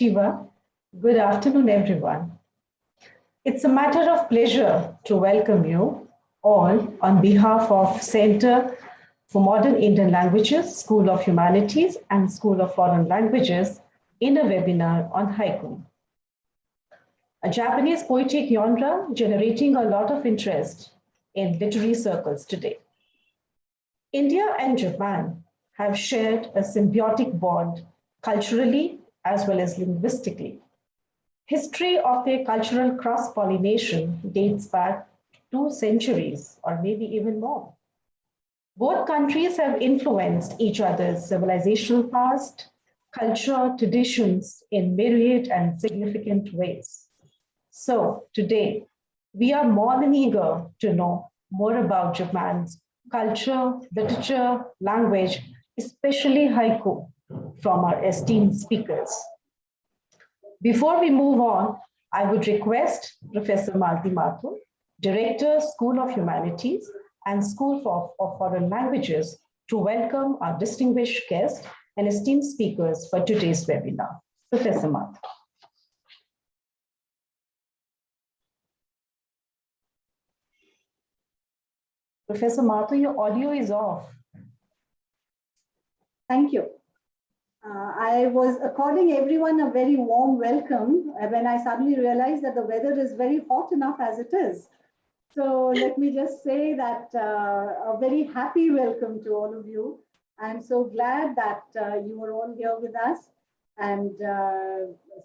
Shiva. Good afternoon, everyone. It's a matter of pleasure to welcome you all on behalf of Center for Modern Indian Languages, School of Humanities, and School of Foreign Languages in a webinar on haiku. A Japanese poetic genre generating a lot of interest in literary circles today. India and Japan have shared a symbiotic bond culturally as well as linguistically. History of their cultural cross-pollination dates back 2 centuries or maybe even more. Both countries have influenced each other's civilizational past, culture, traditions in myriad and significant ways. So today, we are more than eager to know more about Japan's culture, literature, language, especially haiku, from our esteemed speakers. Before we move on, I would request Professor Malti Mathur, Director, School of Humanities and School of Foreign Languages, to welcome our distinguished guests and esteemed speakers for today's webinar. Professor Mathur. Professor Mathur, your audio is off. Thank you. I was according everyone a very warm welcome when I suddenly realized that the weather is very hot enough as it is. So let me just say that a very happy welcome to all of you. I'm so glad that you are all here with us, and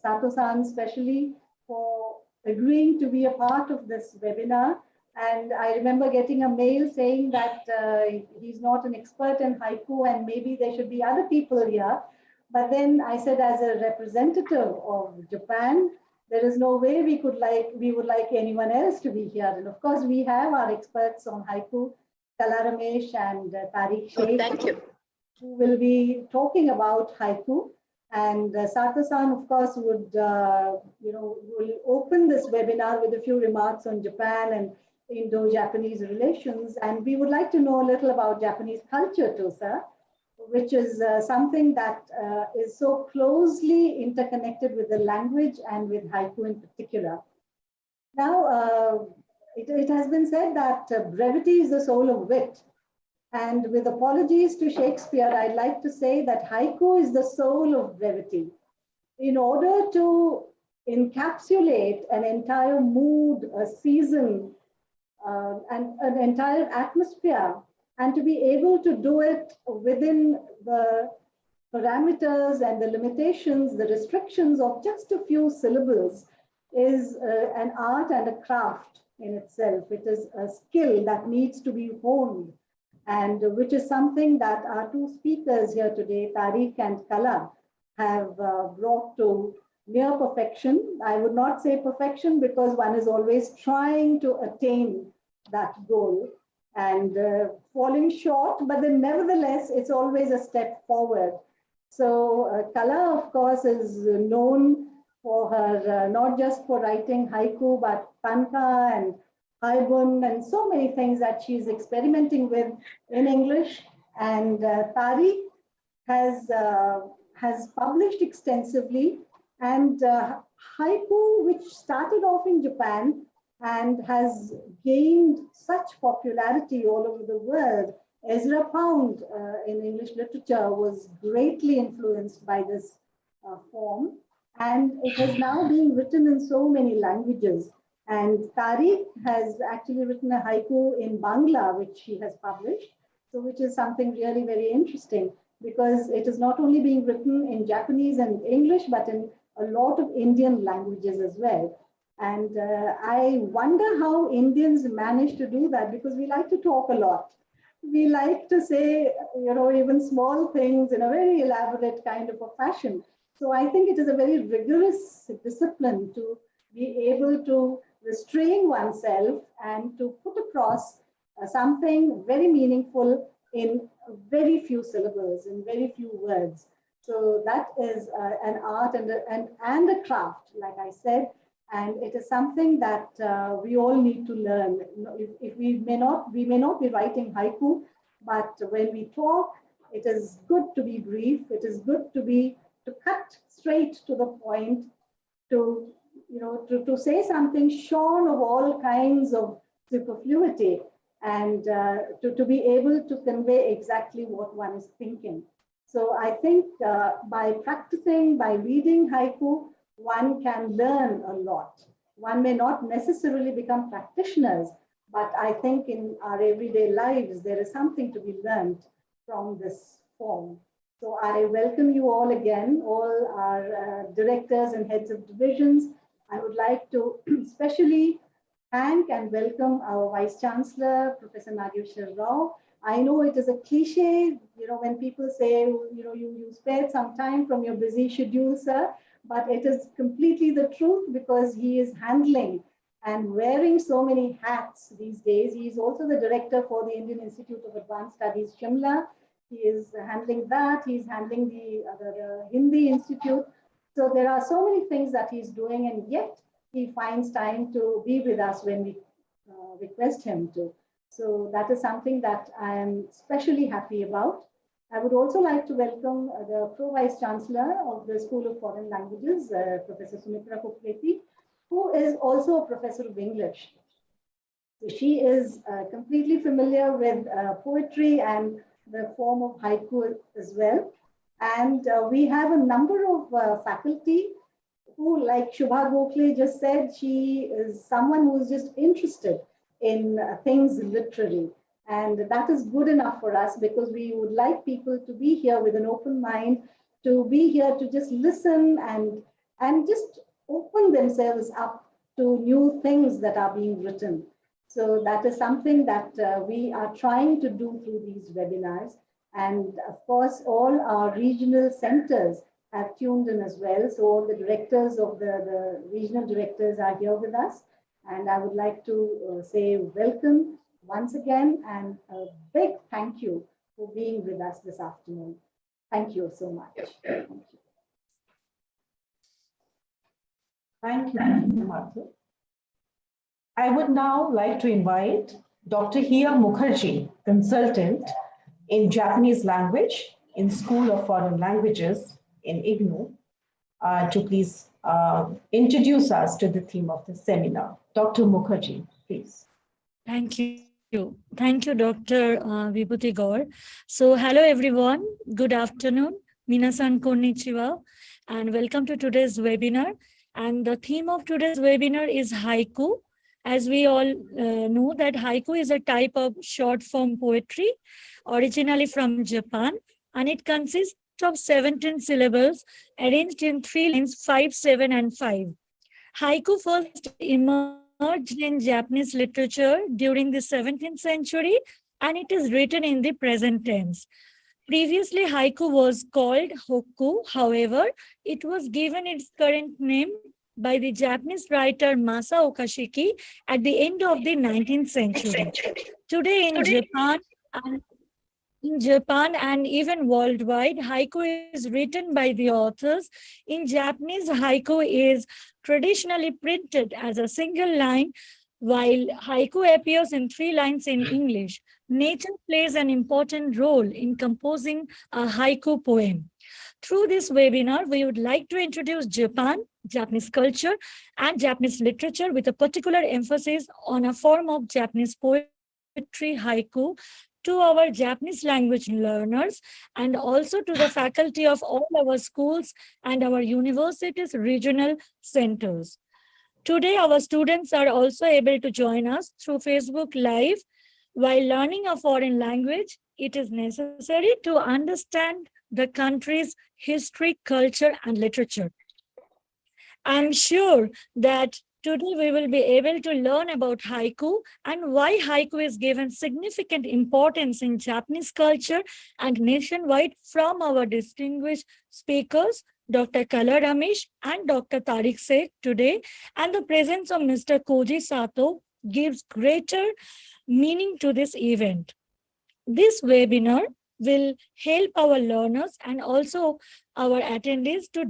Sato-san especially for agreeing to be a part of this webinar. And I remember getting a mail saying that he's not an expert in haiku and maybe there should be other people here. But then I said, as a representative of Japan, there is no way we would like anyone else to be here. And of course, we have our experts on haiku, Kala Ramesh and Tariq Sheikh, thank you, who will be talking about haiku. And Sato-san, of course, would will open this webinar with a few remarks on Japan and Indo-Japanese relations. And we would like to know a little about Japanese culture too, sir, which is something that is so closely interconnected with the language and with haiku in particular. Now, it has been said that brevity is the soul of wit. And with apologies to Shakespeare, I'd like to say that haiku is the soul of brevity. In order to encapsulate an entire mood, a season, and an entire atmosphere, and to be able to do it within the parameters and the limitations, the restrictions of just a few syllables is an art and a craft in itself. It is a skill that needs to be honed, and which is something that our two speakers here today, Tariq and Kala, have brought to near perfection. I would not say perfection because one is always trying to attain that goal and falling short, but then nevertheless, it's always a step forward. So Kala, of course, is known for her, not just for writing haiku, but tanka and haibun and so many things that she's experimenting with in English. And Tariq has published extensively, and haiku, which started off in Japan and has gained such popularity all over the world. Ezra Pound in English literature was greatly influenced by this form, and it has now been written in so many languages. And Tariq has actually written a haiku in Bangla, which she has published, so which is something really very interesting, because it is not only being written in Japanese and English, but in a lot of Indian languages as well. And I wonder how Indians manage to do that, because we like to talk a lot. We like to say, even small things in a very elaborate kind of a fashion. So I think it is a very rigorous discipline to be able to restrain oneself and to put across something very meaningful in very few syllables, in very few words. So that is an art and a craft, like I said. And it is something that we all need to learn. If we may not be writing haiku, but when we talk, it is good to be brief. It is good to be cut straight to the point, to to say something shorn of all kinds of superfluity, and to be able to convey exactly what one is thinking. So I think by practicing, by reading haiku, one can learn a lot. One may not necessarily become practitioners, but I think in our everyday lives, there is something to be learned from this form. So I welcome you all again, all our directors and heads of divisions. I would like to especially thank and welcome our Vice Chancellor, Professor Nageshwar Rao. I know it is a cliche, when people say, you spared some time from your busy schedule, sir, but it is completely the truth, because he is handling and wearing so many hats these days. He is also the director for the Indian Institute of Advanced Studies, Shimla. He is handling that. He's handling the Hindi Institute. So there are so many things that he's doing, and yet he finds time to be with us when we request him to. So that is something that I am especially happy about. I would also like to welcome the Pro Vice Chancellor of the School of Foreign Languages, Professor Sumitra Kukleti, who is also a professor of English. So she is completely familiar with poetry and the form of haiku as well. And we have a number of faculty who, like Shubha Gokhale just said, she is someone who is just interested in things literary. And that is good enough for us, because we would like people to be here with an open mind, to be here to just listen and just open themselves up to new things that are being written. So that is something that we are trying to do through these webinars. And of course, all our regional centers have tuned in as well. So all the directors of the regional directors are here with us. And I would like to say welcome once again, and a big thank you for being with us this afternoon. Thank you so much. Thank you. Thank you, Dr. Martha. I would now like to invite Dr. Hiya Mukherjee, consultant in Japanese language in School of Foreign Languages in IGNOU, to please introduce us to the theme of the seminar. Dr. Mukherjee, please. Thank you. Thank you, Dr. Vibhuti Gaur. So, hello everyone. Good afternoon. Minasan konnichiwa, and welcome to today's webinar. And the theme of today's webinar is haiku. As we all know that haiku is a type of short form poetry originally from Japan, and it consists of 17 syllables arranged in 3 lines, 5, 7, and 5. Haiku first emerged in Japanese literature during the 17th century, and it is written in the present tense. Previously, haiku was called hokku. However, it was given its current name by the Japanese writer Masao Kashiki at the end of the 19th century. Today in Japan and even worldwide, haiku is written by the authors. In Japanese, haiku is traditionally printed as a single line, while haiku appears in 3 lines in English. Nature plays an important role in composing a haiku poem. Through this webinar, we would like to introduce Japan, Japanese culture, and Japanese literature with a particular emphasis on a form of Japanese poetry, haiku, to our Japanese language learners, and also to the faculty of all our schools and our universities' regional centers. Today, our students are also able to join us through Facebook Live. While learning a foreign language, it is necessary to understand the country's history, culture, and literature. I'm sure that today we will be able to learn about haiku and why haiku is given significant importance in Japanese culture and nationwide from our distinguished speakers, Dr. Kala Ramesh and Dr. Tariq Sheikh today. And the presence of Mr. Koji Sato gives greater meaning to this event. This webinar will help our learners and also our attendees to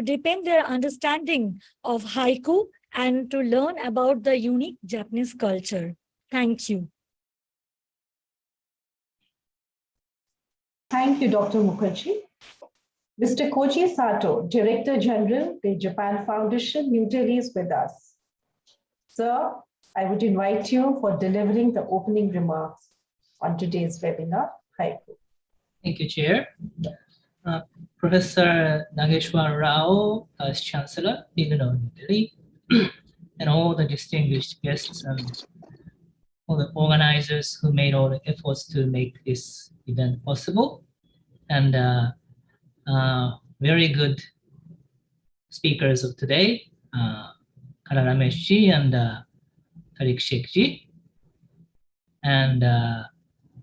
deepen their understanding of haiku and to learn about the unique Japanese culture. Thank you. Thank you, Dr. Mukherjee. Mr. Koji Sato, Director General, the Japan Foundation, New Delhi, is with us. Sir, I would invite you for delivering the opening remarks on today's webinar, Haiku. Thank you, Chair. Professor Nageshwar Rao, Vice Chancellor, Dean of New Delhi, and all the distinguished guests and all the organizers who made all the efforts to make this event possible, and very good speakers of today, Kararamesh-ji and Tariq Sheikh-ji, and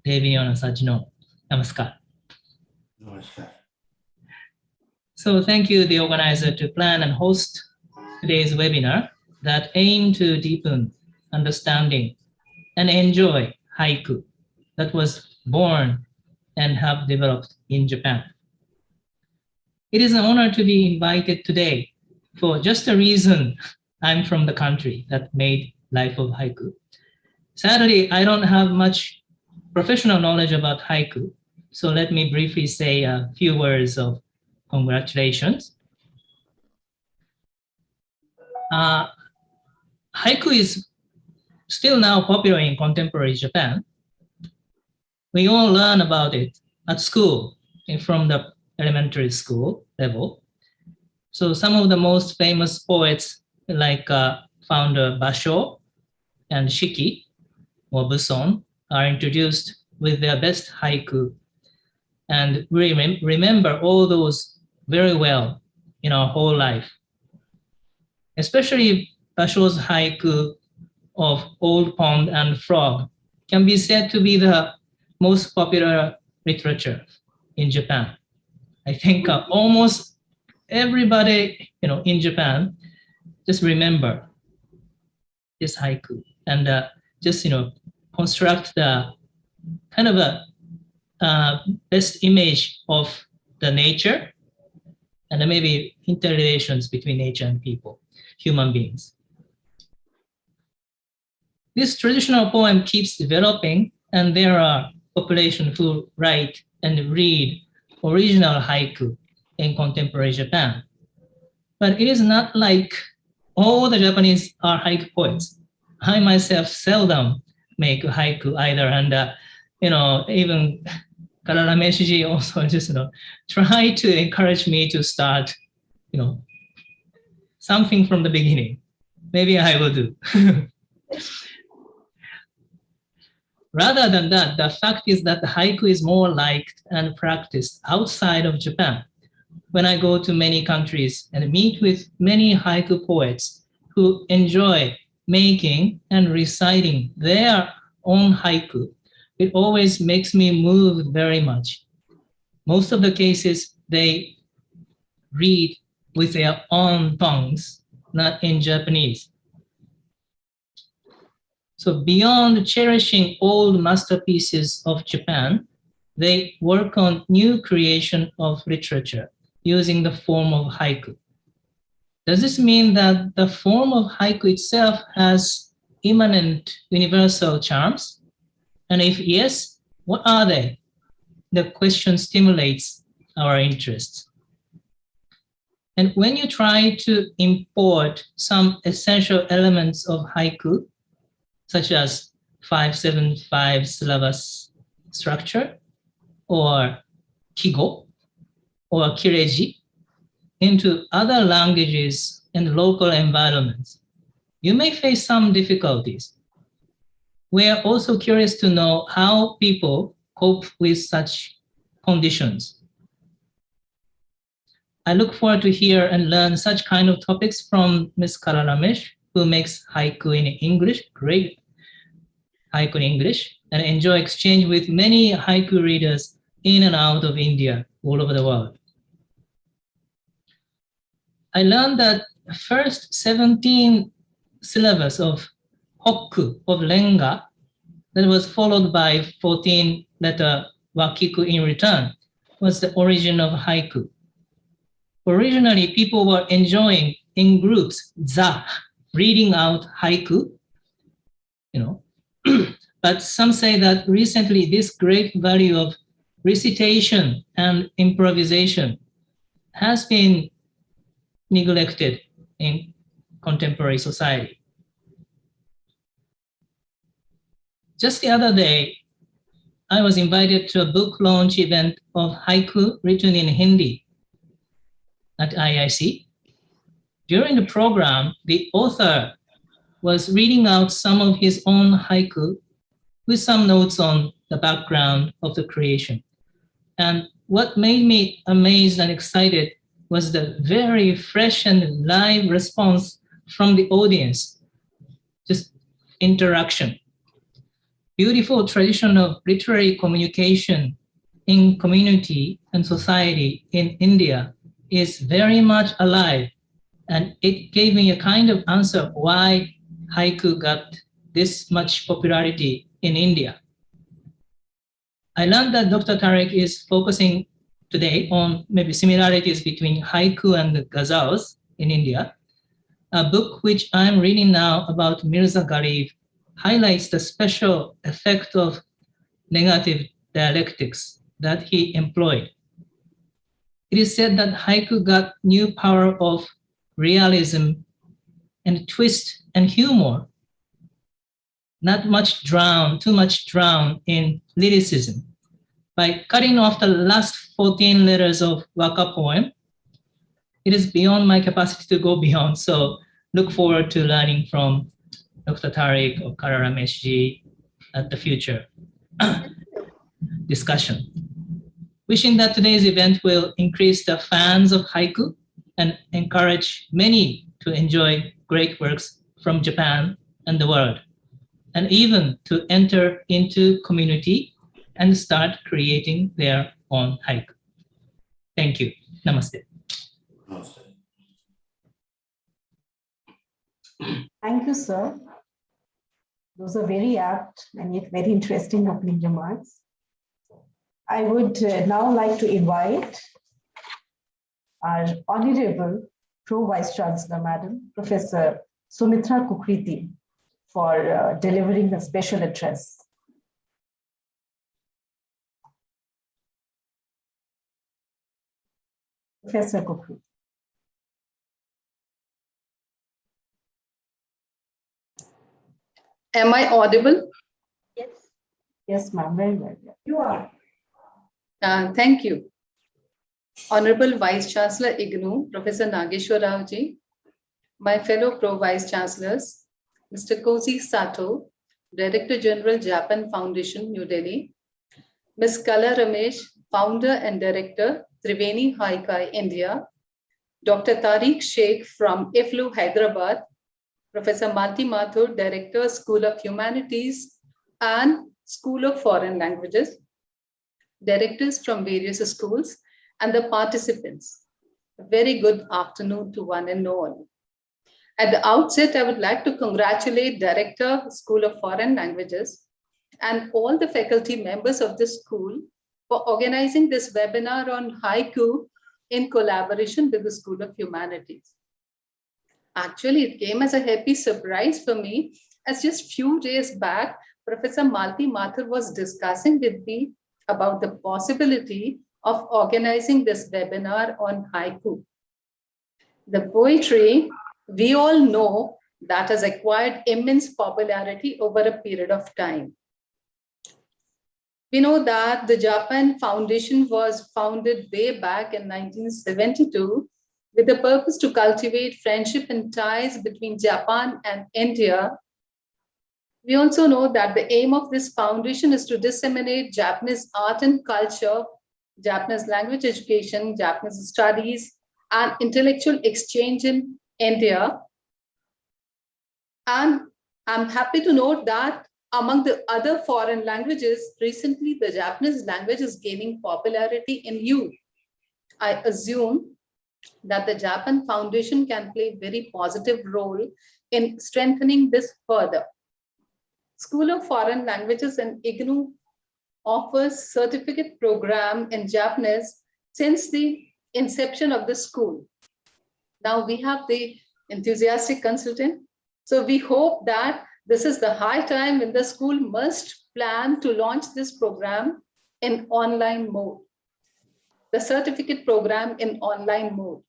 Devion Sajno. Namaskar. Namaskar. So thank you, the organizer, to plan and host today's webinar that aim to deepen understanding and enjoy haiku that was born and have developed in Japan. It is an honor to be invited today for just a reason. I'm from the country that made life of haiku. Sadly, I don't have much professional knowledge about haiku, so let me briefly say a few words of congratulations. Haiku is still now popular in contemporary Japan. We all learn about it at school from the elementary school level. So some of the most famous poets like founder Basho and Shiki or Buson are introduced with their best haiku. And we remember all those very well in our whole life. Especially Basho's haiku of Old Pond and Frog can be said to be the most popular literature in Japan. I think almost everybody, in Japan, just remember this haiku and just, construct the kind of a best image of the nature and maybe interrelations between nature and people, human beings. This traditional poem keeps developing, and there are population who write and read original haiku in contemporary Japan. But it is not like all the Japanese are haiku poets. I myself seldom make haiku either, and even Kararameshi-ji also just try to encourage me to start something from the beginning. Maybe I will do. Rather than that, the fact is that the haiku is more liked and practiced outside of Japan. When I go to many countries and meet with many haiku poets who enjoy making and reciting their own haiku, it always makes me move very much. Most of the cases, they read with their own tongues, not in Japanese. So beyond cherishing old masterpieces of Japan, they work on new creation of literature using the form of haiku. Does this mean that the form of haiku itself has immanent universal charms? And if yes, what are they? The question stimulates our interest. And when you try to import some essential elements of haiku, such as 575 syllabus structure, or kigo, or kireji, into other languages and local environments, you may face some difficulties. We are also curious to know how people cope with such conditions. I look forward to hear and learn such kind of topics from Ms. Kararamesh, who makes haiku in English, great haiku in English, and enjoy exchange with many haiku readers in and out of India, all over the world. I learned that first 17 syllables of hokku, of renga, that was followed by 14-letter wakiku in return, was the origin of haiku. Originally, people were enjoying in groups, reading out haiku, but some say that recently this great value of recitation and improvisation has been neglected in contemporary society. Just the other day, I was invited to a book launch event of haiku written in Hindi at IIC. During the program, the author was reading out some of his own haiku with some notes on the background of the creation. And what made me amazed and excited was the very fresh and live response from the audience, just interaction. Beautiful tradition of literary communication in community and society in India is very much alive. And it gave me a kind of answer why haiku got this much popularity in India. I learned that Dr. Tariq is focusing today on maybe similarities between haiku and ghazals in India. A book which I'm reading now about Mirza Ghalib highlights the special effect of negative dialectics that he employed. It is said that haiku got new power of realism and twist and humor, not too much drowned in lyricism. By cutting off the last 14 letters of Waka poem, it is beyond my capacity to go beyond. So look forward to learning from Dr. Tariq or Kara Rameshji at the future discussion. Wishing that today's event will increase the fans of haiku and encourage many to enjoy great works from Japan and the world, and even to enter into community and start creating their own haiku. Thank you. Namaste. Namaste. Thank you, sir. Those are very apt and yet very interesting opening remarks. I would now like to invite our Honorable Pro Vice Chancellor, Madam, Professor Sumitra Kukriti, for delivering a special address. Professor Kukriti. Am I audible? Yes, Yes, ma'am, very well. you are. Thank you. Honorable Vice Chancellor IGNOU, Professor Nageshwar Rao ji, my fellow Pro Vice Chancellors, Mr. Koji Sato, Director General Japan Foundation, New Delhi, Ms. Kala Ramesh, Founder and Director, Triveni Haikai, India, Dr. Tariq Sheikh from IFLU, Hyderabad, Professor Malti Mathur, Director, School of Humanities and School of Foreign Languages, directors from various schools, and the participants. A very good afternoon to one and all. At the outset, I would like to congratulate Director, School of Foreign Languages, and all the faculty members of the school for organizing this webinar on haiku in collaboration with the School of Humanities. Actually, it came as a happy surprise for me, as just few days back, Professor Malti Mathur was discussing with me about the possibility of organizing this webinar on haiku. The poetry, we all know, that has acquired immense popularity over a period of time. We know that the Japan Foundation was founded way back in 1972 with the purpose to cultivate friendship and ties between Japan and India. We also know that the aim of this foundation is to disseminate Japanese art and culture, Japanese language education, Japanese studies, and intellectual exchange in India. And I'm happy to note that among the other foreign languages, recently the Japanese language is gaining popularity in youth. I assume that the Japan Foundation can play a very positive role in strengthening this further. School of Foreign Languages and IGNOU offers certificate program in Japanese since the inception of the school. Now we have the enthusiastic consultant. So we hope that this is the high time when the school must plan to launch this program in online mode. the certificate program in online mode.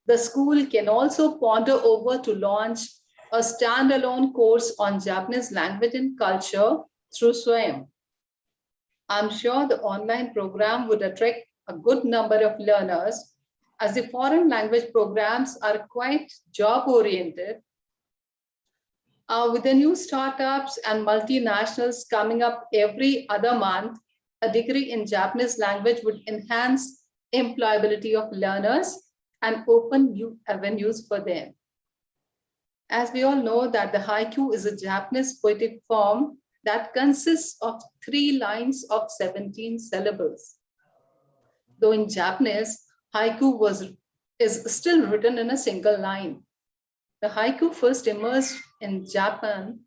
The school can also ponder over to launch a standalone course on Japanese language and culture through SWAYAM. I'm sure the online program would attract a good number of learners, as the foreign language programs are quite job-oriented. With the new startups and multinationals coming up every other month, a degree in Japanese language would enhance employability of learners and open new avenues for them. As we all know that the haiku is a Japanese poetic form that consists of 3 lines of 17 syllables. Though in Japanese, haiku is still written in a single line. The haiku first emerged in Japan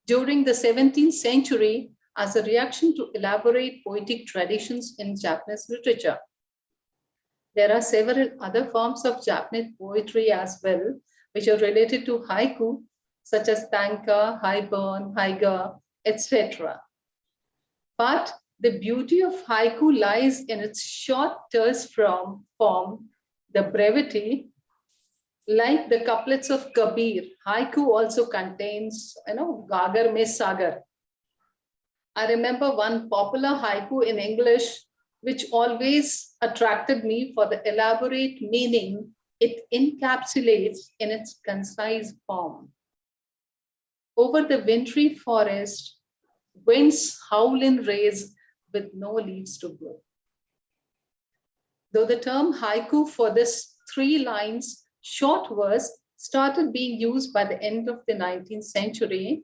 during the 17th century as a reaction to elaborate poetic traditions in Japanese literature. There are several other forms of Japanese poetry as well, which are related to haiku, such as tanka, haibon, haiga, etc. But the beauty of haiku lies in its short terse form, the brevity. Like the couplets of Kabir, haiku also contains, gagar mein sagar. I remember one popular haiku in English, which always attracted me for the elaborate meaning it encapsulates in its concise form. Over the wintry forest, winds howl in rays with no leaves to blow. Though the term haiku for this 3 lines short verse started being used by the end of the 19th century,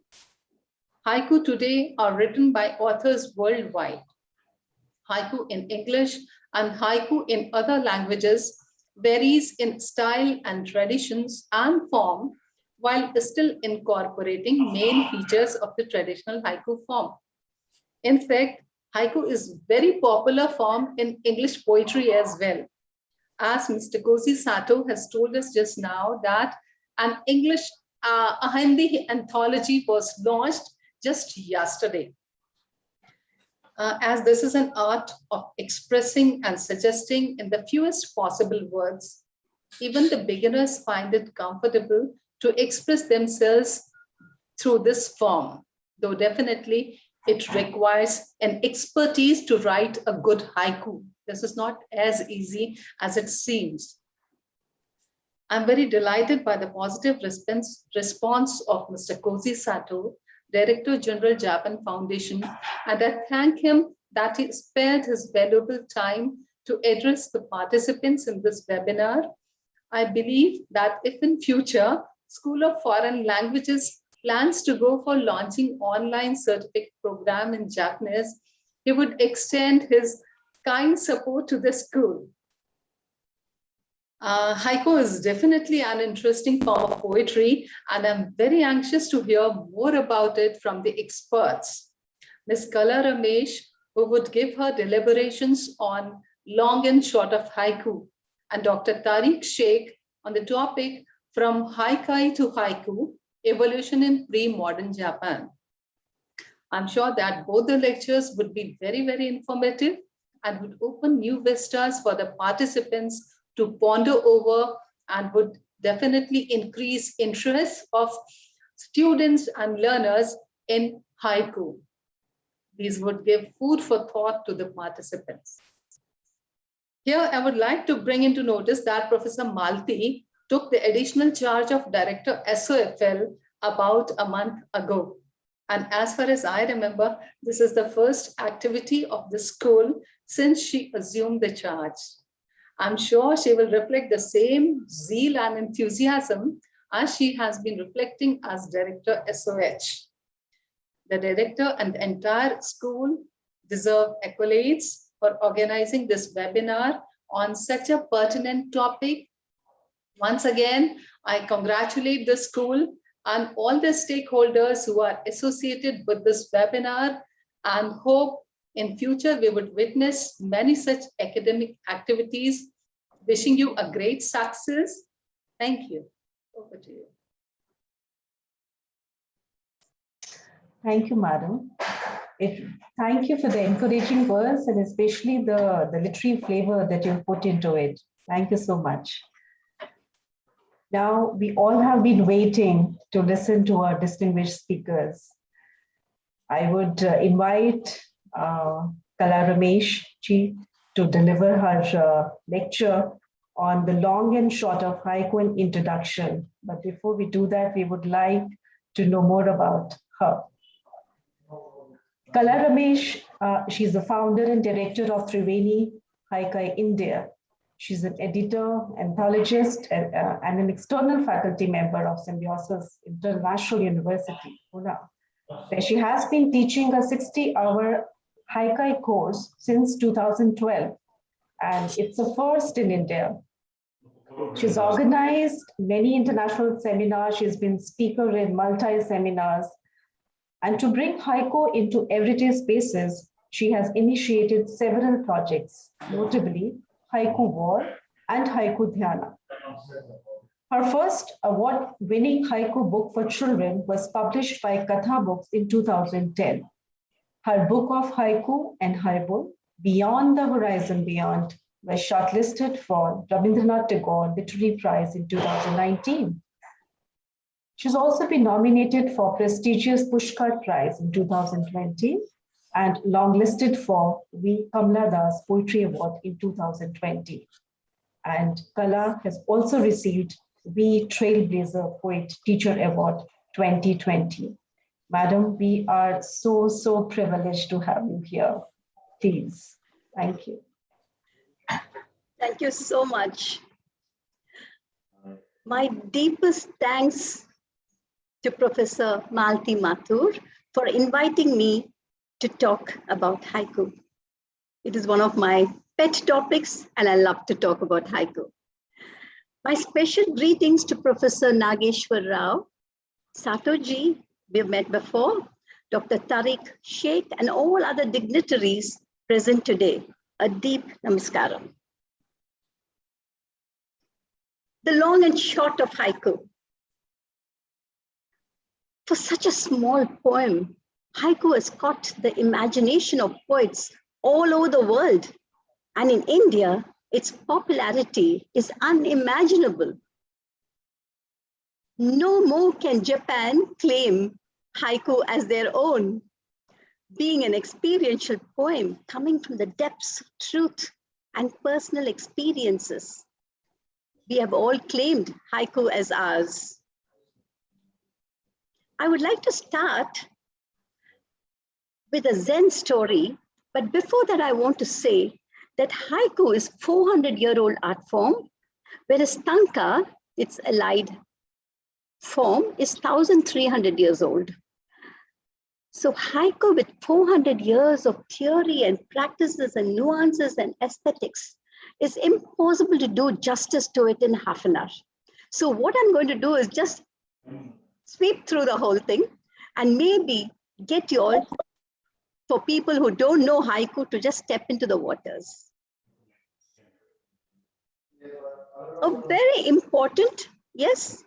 haiku today are written by authors worldwide. Haiku in English and haiku in other languages varies in style and traditions and form, while still incorporating main features of the traditional haiku form. In fact, haiku is very popular form in English poetry as well. As Mr. Koji Sato has told us just now that an English, a Hindi anthology was launched just yesterday. As this is an art of expressing and suggesting in the fewest possible words, even the beginners find it comfortable to express themselves through this form, though definitely it requires an expertise to write a good haiku. This is not as easy as it seems. I'm very delighted by the positive response of Mr. Koji Sato, Director General Japan Foundation, and I thank him that he spared his valuable time to address the participants in this webinar. I believe that if in future, School of Foreign Languages plans to go for launching online certificate program in Japanese, he would extend his kind support to the school. Haiku is definitely an interesting form of poetry, and I'm very anxious to hear more about it from the experts. Ms. Kala Ramesh, who would give her deliberations on long and short of haiku, and Dr. Tariq Sheikh on the topic From Haikai to Haiku, Evolution in Pre-Modern Japan. I'm sure that both the lectures would be very, very informative and would open new vistas for the participants to ponder over, and would definitely increase interest of students and learners in haiku. These would give food for thought to the participants. Here, I would like to bring into notice that Professor Malti took the additional charge of Director SOFL about a month ago. And as far as I remember, this is the first activity of the school since she assumed the charge. I'm sure she will reflect the same zeal and enthusiasm as she has been reflecting as Director SOH. The director and the entire school deserve accolades for organizing this webinar on such a pertinent topic. Once again, I congratulate the school and all the stakeholders who are associated with this webinar, and hope in future we would witness many such academic activities. Wishing you a great success. Thank you. Over to you. Thank you, madam. Thank you for the encouraging words and especially the literary flavor that you put into it. Thank you so much. Now, we all have been waiting to listen to our distinguished speakers. I would invite Kala Ramesh ji to deliver her lecture on the long and short of haiku and introduction. But before we do that, we would like to know more about her. Kala Ramesh, she's the founder and director of Triveni Haikai India. She's an editor, anthologist, and an external faculty member of Symbiosis International University, Pune, where she has been teaching a 60-hour Haikai course since 2012, and it's a first in India. She's organized many international seminars. She's been speaker in multi-seminars. And to bring haiku into everyday spaces, she has initiated several projects, notably Haiku War and Haiku Dhyana. Her first award-winning haiku book for children was published by Katha Books in 2010. Her book of haiku and haiku, Beyond the Horizon Beyond, was shortlisted for Rabindranath Tagore Literary Prize in 2019. She's also been nominated for prestigious Pushkar Prize in 2020 and longlisted for V. Kamla Das Poetry Award in 2020. And Kala has also received V. Trailblazer Poet Teacher Award 2020. Madam, we are so privileged to have you here. Please, thank you. Thank you so much. My deepest thanks to Professor Malti Mathur for inviting me to talk about haiku. It is one of my pet topics and I love to talk about haiku. My special greetings to Professor Nageshwar Rao, Sato ji, we've met before, Dr. Tariq Sheikh and all other dignitaries present today. A deep namaskaram. The long and short of haiku. For such a small poem, haiku has caught the imagination of poets all over the world. And in India, its popularity is unimaginable. No more can Japan claim haiku as their own, being an experiential poem coming from the depths of truth and personal experiences. We have all claimed haiku as ours. I would like to start with a Zen story, but before that I want to say that haiku is 400-year-old art form, whereas tanka, its allied form, is 1,300 years old. So haiku with 400 years of theory and practices and nuances and aesthetics is impossible to do justice to it in half an hour. So what I'm going to do is just sweep through the whole thing and maybe get you all, for people who don't know haiku, to just step into the waters. A very important, yes?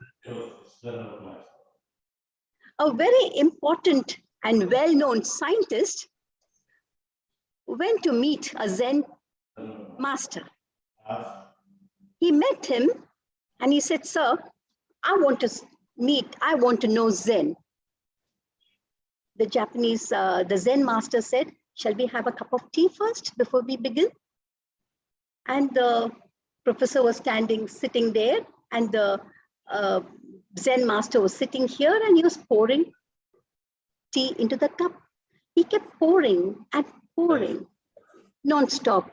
A very important and well-known scientist went to meet a Zen master. He met him and he said, "Sir, I want to know Zen." The Zen master said, "Shall we have a cup of tea first before we begin?" And the professor was sitting there, and the Zen master was sitting here, and he was pouring tea into the cup. He kept pouring and pouring non-stop.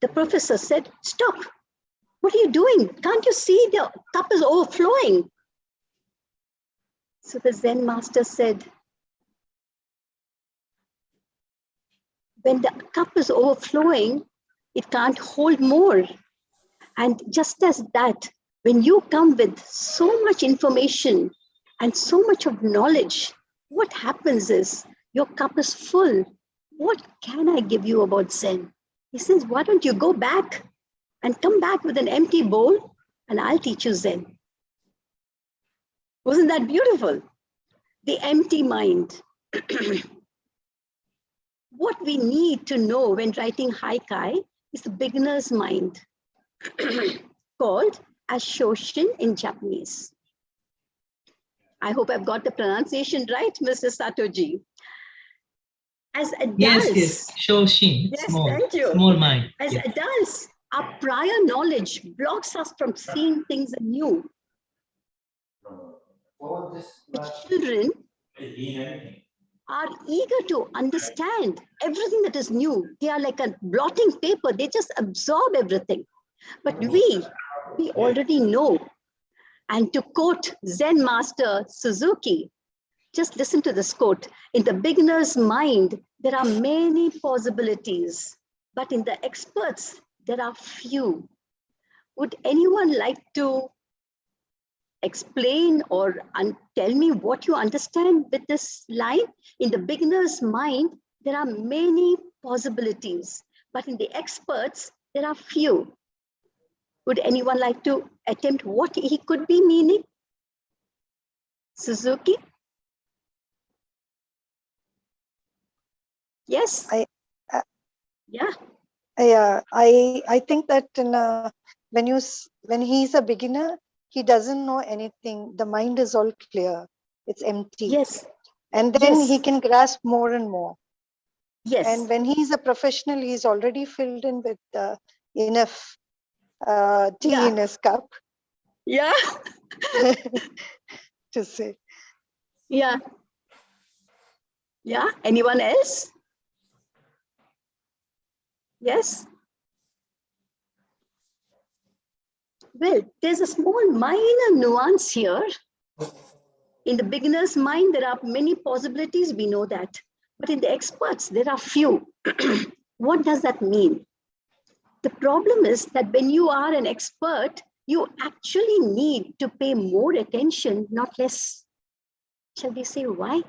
The professor said, "Stop. What are you doing? Can't you see the cup is overflowing?" So the Zen master said, "When the cup is overflowing, it can't hold more. And just as that, when you come with so much information and so much of knowledge, what happens is your cup is full. What can I give you about Zen?" He says, "Why don't you go back and come back with an empty bowl and I'll teach you Zen." Wasn't that beautiful? The empty mind. what we need to know when writing haikai is the beginner's mind, called as Shoshin in Japanese. I hope I've got the pronunciation right, Mr. Satoji. As adults, Yes, Shoshin, yes, small, thank you. small mind. As Yes. adults, our prior knowledge blocks us from seeing things anew. The children are eager to understand everything that is new. They are like a blotting paper. They just absorb everything. But we already know. And to quote Zen Master Suzuki, just listen to this quote. In the beginner's mind, there are many possibilities, but in the experts, there are few. Would anyone like to explain or tell me what you understand with this line? In the beginner's mind, there are many possibilities, but in the experts, there are few. Would anyone like to attempt what he could be meaning? Suzuki? Yes? Yeah. Yeah, I think that when he's a beginner, he doesn't know anything. The mind is all clear. It's empty. Yes. And then Yes. he can grasp more and more. Yes. And when he's a professional, he's already filled in with enough tea Yeah. in his cup Yeah. to say. Yeah. Yeah. Anyone else? Yes. Well, there's a small minor nuance here. In the beginner's mind, there are many possibilities, we know that. But in the experts, there are few. What does that mean? The problem is that when you are an expert, you actually need to pay more attention, not less. Shall we say why?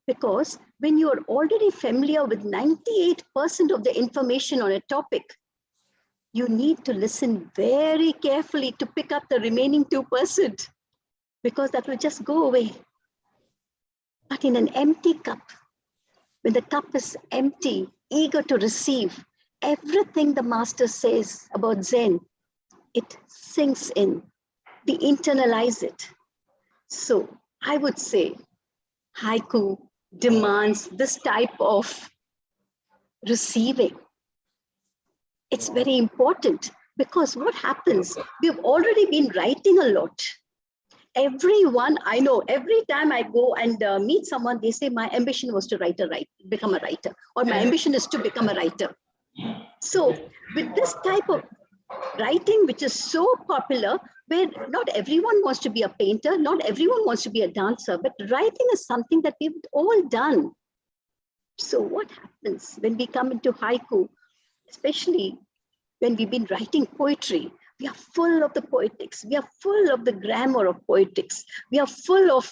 Because when you're already familiar with 98% of the information on a topic, you need to listen very carefully to pick up the remaining 2%, because that will just go away. But in an empty cup, when the cup is empty, eager to receive everything the master says about Zen, it sinks in, we internalize it. So I would say haiku demands this type of receiving. It's very important, because what happens, we've already been writing a lot. Everyone I know, every time I go and meet someone, they say my ambition was to become a writer, or my ambition is to become a writer. So with this type of writing, which is so popular, where not everyone wants to be a painter, not everyone wants to be a dancer, but writing is something that we've all done. So what happens when we come into haiku, especially when we've been writing poetry? We are full of the poetics. We are full of the grammar of poetics. We are full of,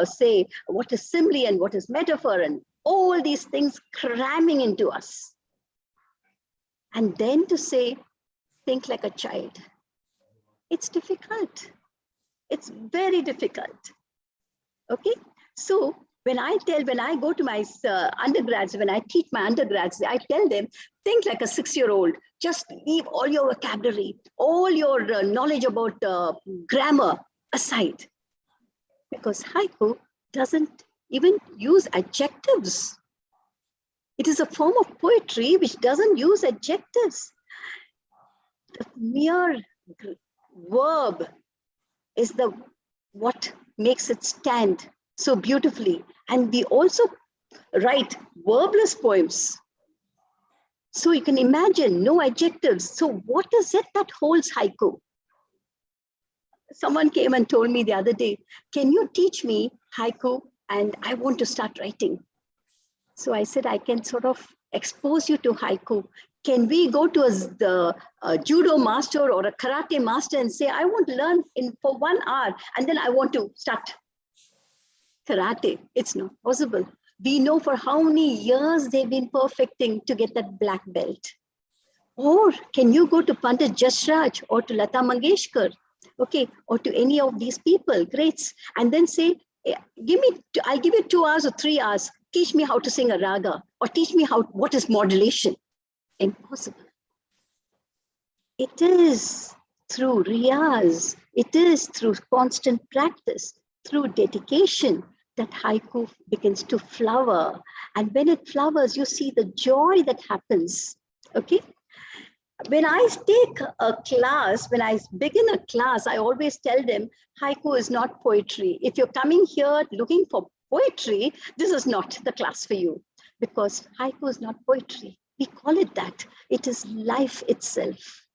say, what is simile and what is metaphor, and all these things cramming into us. And then to say, think like a child. It's difficult. It's very difficult. Okay. So when I go to my undergrads, when I teach my undergrads, I tell them, think like a 6-year-old. Just leave all your vocabulary, all your knowledge about grammar aside. Because haiku doesn't even use adjectives. It is a form of poetry which doesn't use adjectives. The mere verb is what makes it stand so beautifully. And we also write verbless poems. So you can imagine, no adjectives. So what is it that holds haiku? Someone came and told me the other day, can you teach me haiku? And I want to start writing. So I said, I can sort of expose you to haiku. Can we go to a judo master or a karate master and say, I want to learn for 1 hour, and then I want to start karate? It's not possible. We know for how many years they've been perfecting to get that black belt. Or can you go to Pandit Jasraj or to Lata Mangeshkar, okay, or to any of these people, greats, and then say, I'll give you 2 hours or 3 hours, teach me how to sing a raga. or teach me what is modulation. Impossible. It is through riyaz, it is through constant practice, through dedication, that haiku begins to flower. And when it flowers, you see the joy that happens. Okay? When I take a class, when I begin a class, I always tell them, haiku is not poetry. If you're coming here looking for poetry, this is not the class for you, because haiku is not poetry. We call it that. It is life itself.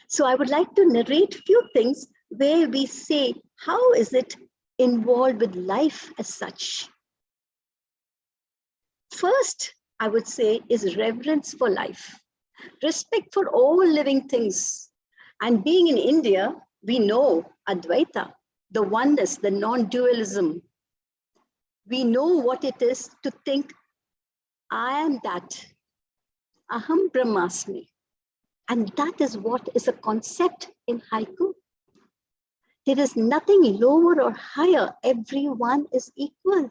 So I would like to narrate a few things where we say, how is it involved with life as such? First, I would say, is reverence for life, respect for all living things. And being in India, we know Advaita, the oneness, the non-dualism. We know what it is to think, I am that, aham brahmasmi. And that is what is a concept in haiku. There is nothing lower or higher. Everyone is equal.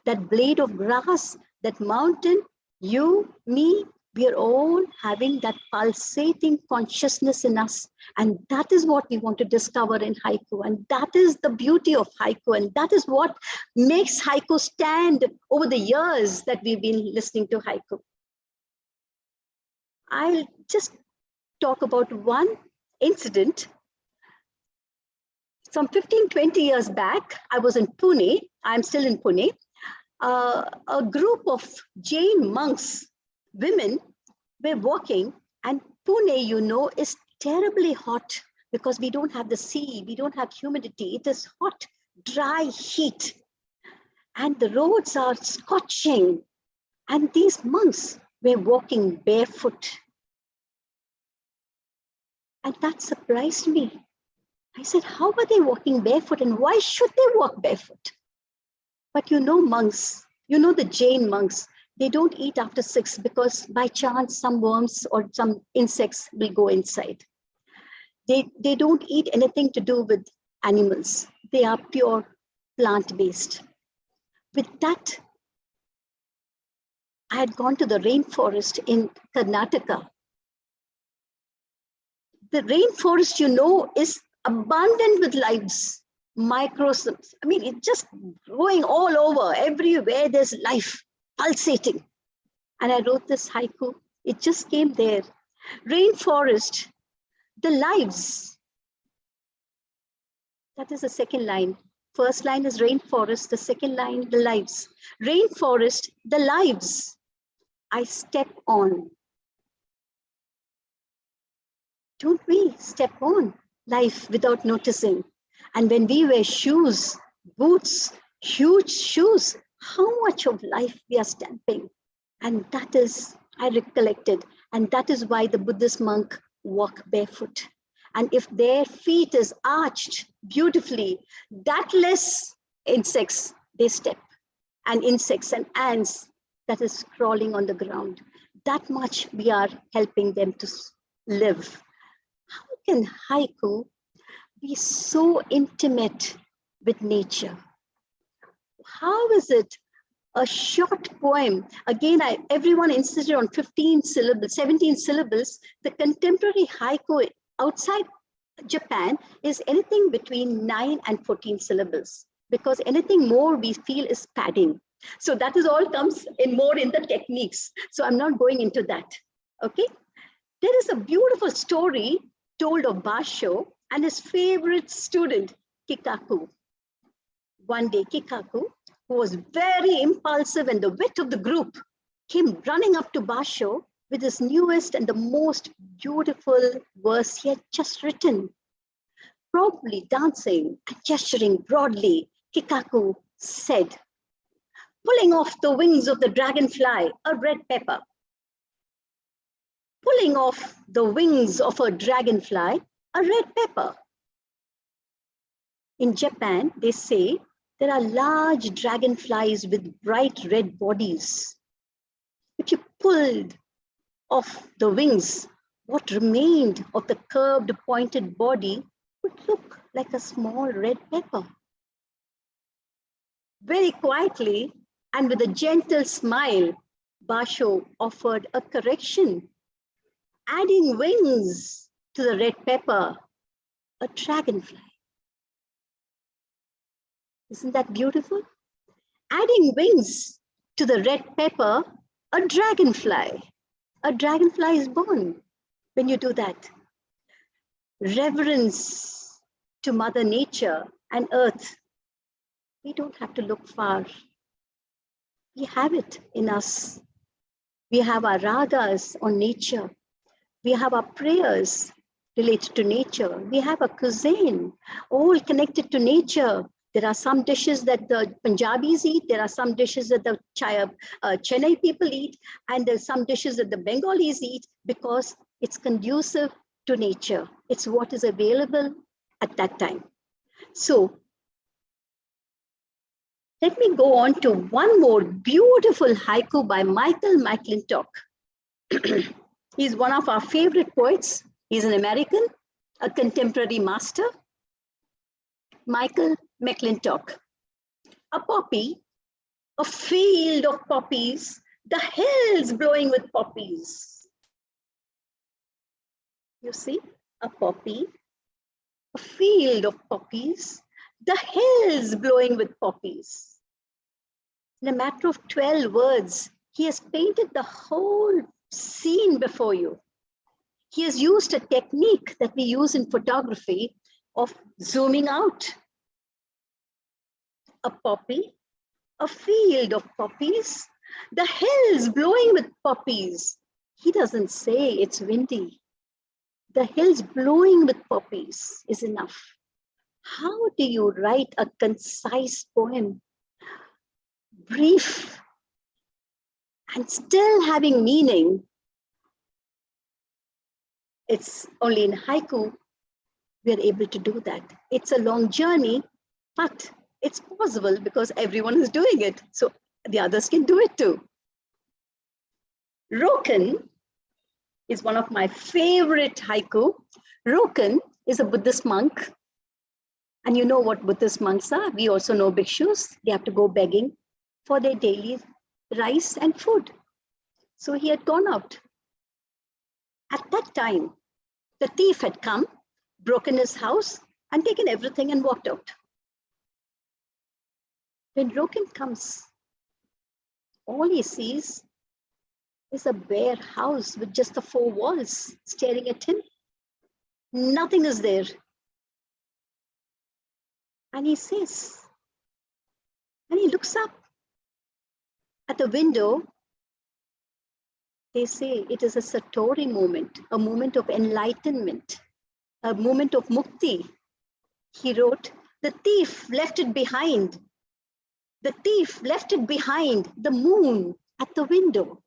That blade of grass, that mountain, you, me, we are all having that pulsating consciousness in us. And that is what we want to discover in haiku. And that is the beauty of haiku. And that is what makes haiku stand over the years that we've been listening to haiku. I'll just talk about one incident. Some 15, 20 years back, I was in Pune. I'm still in Pune. A group of Jain monks, women, were walking, and Pune, you know, is terribly hot because we don't have the sea, we don't have humidity. It is hot, dry heat, and the roads are scorching. And these monks were walking barefoot. And that surprised me. I said, how are they walking barefoot, and why should they walk barefoot? But you know, monks, you know, the Jain monks, they don't eat after 6 because by chance some worms or some insects will go inside. They don't eat anything to do with animals. They are pure plant-based. With that, I had gone to the rainforest in Karnataka. The rainforest, you know, is abundant with lives, microsms. I mean, it's just growing all over. Everywhere there's life pulsating. And I wrote this haiku. It just came there. Rainforest, the lives. That is the second line. First line is rainforest. The second line, the lives. Rainforest, the lives. I step on. Don't we step on life without noticing? And when we wear shoes, boots, huge shoes, how much of life we are stamping? And that is, I recollected, and that is why the Buddhist monk walk barefoot. And if their feet is arched beautifully, that less insects they step, and insects and ants that is crawling on the ground. That much we are helping them to live. How can haiku be so intimate with nature? How is it a short poem? Again, everyone insisted on 15 syllables, 17 syllables. The contemporary haiku outside Japan is anything between 9 and 14 syllables, because anything more we feel is padding. So that is all comes in more in the techniques. So I'm not going into that, okay? There is a beautiful story told of Basho and his favorite student, Kikaku. One day, Kikaku, who was very impulsive and the wit of the group, came running up to Basho with his newest and the most beautiful verse he had just written. Probably dancing and gesturing broadly, Kikaku said, pulling off the wings of the dragonfly, a red pepper. Pulling off the wings of a dragonfly, a red pepper. In Japan, they say there are large dragonflies with bright red bodies. If you pulled off the wings, what remained of the curved, pointed body would look like a small red pepper. Very quietly and with a gentle smile, Basho offered a correction, adding wings to the red pepper, a dragonfly. Isn't that beautiful? Adding wings to the red pepper, a dragonfly. A dragonfly is born when you do that. Reverence to Mother Nature and Earth. We don't have to look far. We have it in us. We have our ragas on nature. We have our prayers related to nature. We have a cuisine, all connected to nature. There are some dishes that the Punjabis eat. There are some dishes that the Chennai people eat. And there's some dishes that the Bengalis eat because it's conducive to nature. It's what is available at that time. So let me go on to one more beautiful haiku by Michael McClintock. He's one of our favorite poets. He's an American, a contemporary master. Michael McClintock. A poppy, a field of poppies, the hills blowing with poppies. You see, a poppy, a field of poppies, the hills blowing with poppies. In a matter of 12 words, he has painted the whole scene before you. He has used a technique that we use in photography of zooming out. A poppy, a field of poppies, the hills blowing with poppies. He doesn't say it's windy. The hills blowing with poppies is enough. How do you write a concise poem? Brief and still having meaning. It's only in haiku we are able to do that. It's a long journey, but it's possible because everyone is doing it. So the others can do it too. Roken is one of my favorite haiku. Roken is a Buddhist monk. And you know what Buddhist monks are. We also know bhikshus. They have to go begging for their daily rice and food. So he had gone out. At that time, the thief had come, broken his house, and taken everything and walked out. When Roken comes, all he sees is a bare house with just the 4 walls staring at him. Nothing is there. And he says, and he looks up at the window. They say it is a Satori moment, a moment of enlightenment, a moment of mukti. He wrote, the thief left it behind. The thief left it behind, the moon at the window.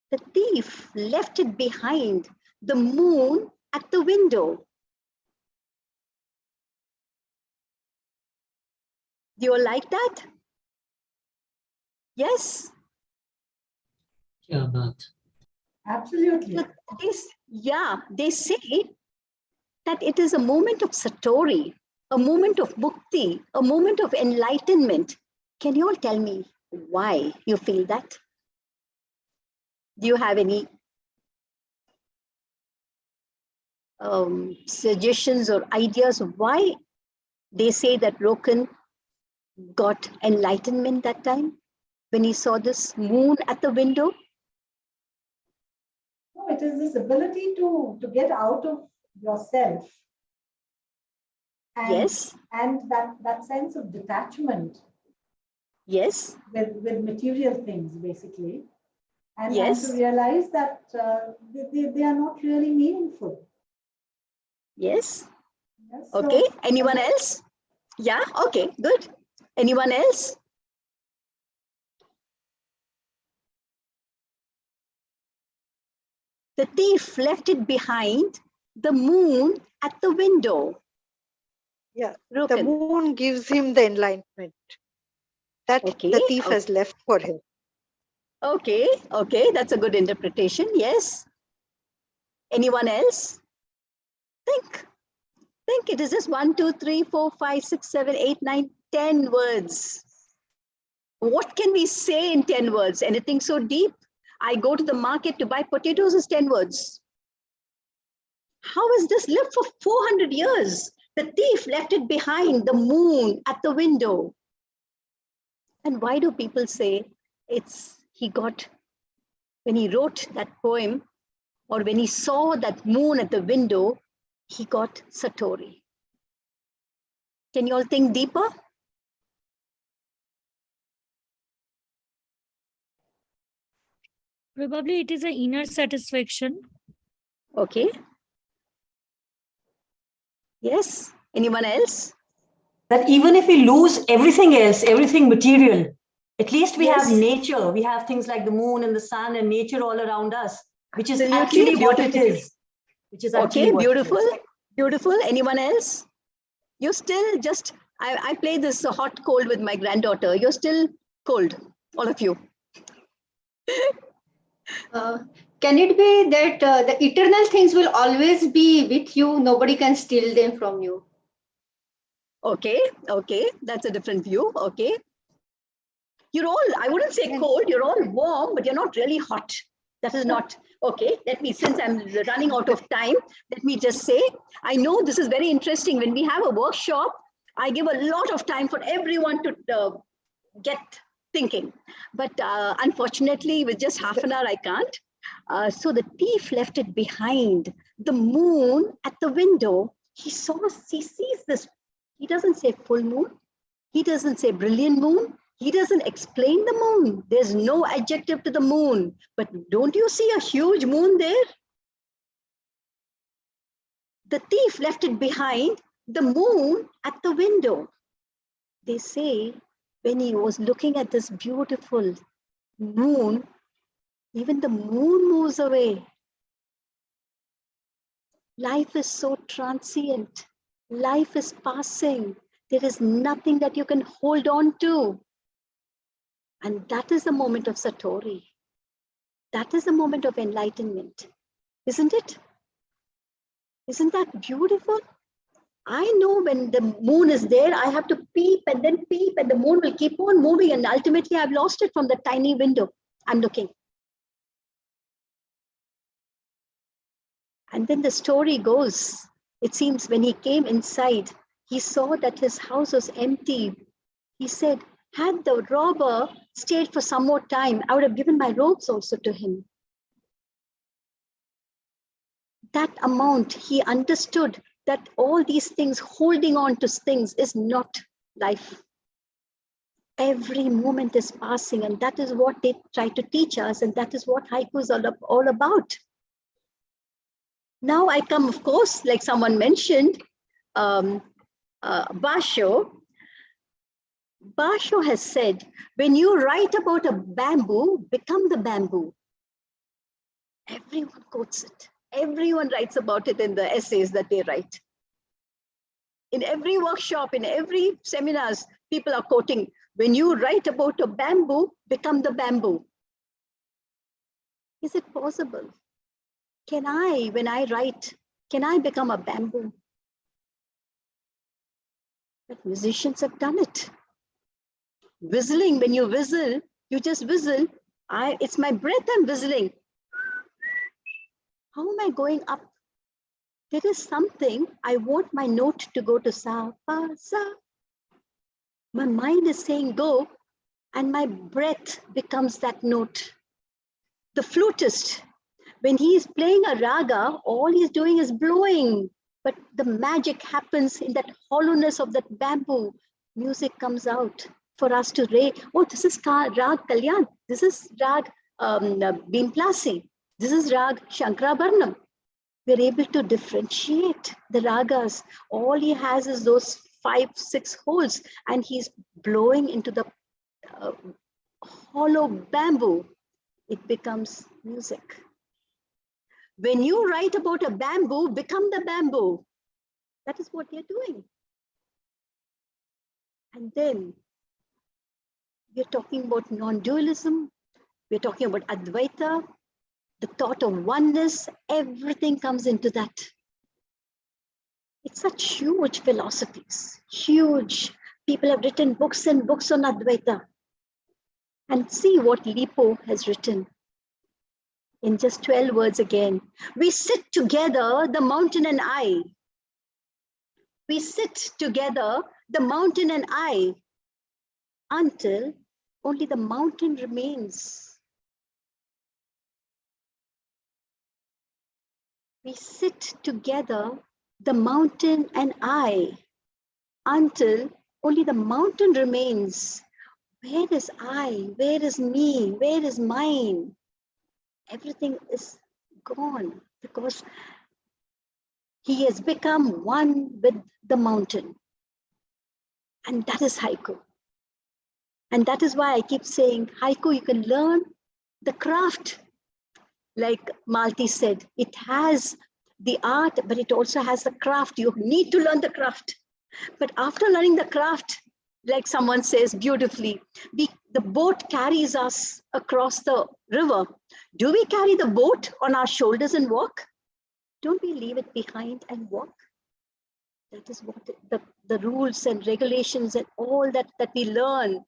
The thief left it behind, the moon at the window. Do you all like that? Yes? Yeah, but Absolutely. They say that it is a moment of Satori, a moment of mukti, a moment of enlightenment. Can you all tell me why you feel that? Do you have any suggestions or ideas why they say that Roken got enlightenment that time when he saw this moon at the window? No, it is this ability to get out of yourself. And, Yes. And that sense of detachment. Yes. With material things, basically. And, yes. And to realize that they are not really meaningful. Yes. Yes, okay. So, anyone else? Yeah. Okay. Good. Anyone else? The thief left it behind, the moon at the window. Yeah, Roken. the moon gives him the enlightenment that the thief has left for him. Okay, okay, that's a good interpretation. Yes. Anyone else? Think it is just 1, 2, 3, 4, 5, 6, 7, 8, 9, 10 words. What can we say in 10 words? Anything so deep? I go to the market to buy potatoes is 10 words. How has this lived for 400 years? The thief left it behind, the moon at the window. And why do people say he got, when he wrote that poem, or when he saw that moon at the window, he got Satori? Can you all think deeper? Probably it is an inner satisfaction. Okay. Yes. Anyone else? That even if we lose everything else, everything material, at least we have nature. We have things like the moon and the sun and nature all around us, which is actually what it is. Which is actually what beautiful. It is. Beautiful. Anyone else? You're still just, I play this hot cold with my granddaughter. You're still cold, all of you. Can it be that the eternal things will always be with you? Nobody can steal them from you. Okay, that's a different view. Okay. You're all, I wouldn't say cold, you're all warm, but you're not really hot. That is not, okay. Since I'm running out of time, let me just say, I know this is very interesting. When we have a workshop, I give a lot of time for everyone to get thinking. But unfortunately, with just half an hour, I can't. So the thief left it behind. The moon at the window, he sees this. He doesn't say full moon. He doesn't say brilliant moon. He doesn't explain the moon. There's no adjective to the moon. But don't you see a huge moon there? The thief left it behind, the moon at the window. They say when he was looking at this beautiful moon, even the moon moves away. Life is so transient. Life is passing. There is nothing that you can hold on to. And that is the moment of Satori. That is the moment of enlightenment, isn't it? Isn't that beautiful? I know when the moon is there, I have to peep and then peep, and the moon will keep on moving, and ultimately I've lost it from the tiny window I'm looking. And then the story goes, it seems when he came inside, he saw that his house was empty. He said, had the robber stayed for some more time, I would have given my robes also to him. That amount, he understood that all these things, holding on to things, is not life. Every moment is passing, and that is what they try to teach us, and that is what haiku is all about. Now I come, of course, like someone mentioned, Basho. Basho has said, when you write about a bamboo, become the bamboo. Everyone quotes it. Everyone writes about it in the essays that they write. In every workshop, in every seminars, people are quoting, when you write about a bamboo, become the bamboo. Is it possible? Can I, when I write, can I become a bamboo? But musicians have done it. Whistling, when you whistle, you just whistle. It's my breath I'm whistling. How am I going up? There is something, I want my note to go to sa, pa, sa. My mind is saying go, and my breath becomes that note. The flutist, when he is playing a raga, all he's doing is blowing, but the magic happens in that hollowness of that bamboo. Music comes out for us to oh, this is Rag Kalyan, this is Rag Bimplasi, this is Rag Shankarabharnam. We're able to differentiate the ragas. All he has is those 5-6 holes, and he's blowing into the hollow bamboo. It becomes music. When you write about a bamboo, become the bamboo. That is what they're doing. And then we're talking about non-dualism. We're talking about Advaita, the thought of oneness. Everything comes into that. It's such huge philosophies, huge. People have written books and books on Advaita. And see what Lipo has written in just 12 words again. We sit together, the mountain and I. We sit together, the mountain and I, until only the mountain remains. We sit together, the mountain and I, until only the mountain remains. Where is I? Where is me? Where is mine? Everything is gone because he has become one with the mountain. And that is haiku. And that is why I keep saying, haiku, you can learn the craft. Like Malti said, it has the art, but it also has the craft. You need to learn the craft. But after learning the craft, like someone says beautifully, the boat carries us across the river. Do we carry the boat on our shoulders and walk? Don't we leave it behind and walk? That is what the rules and regulations and all that we learn,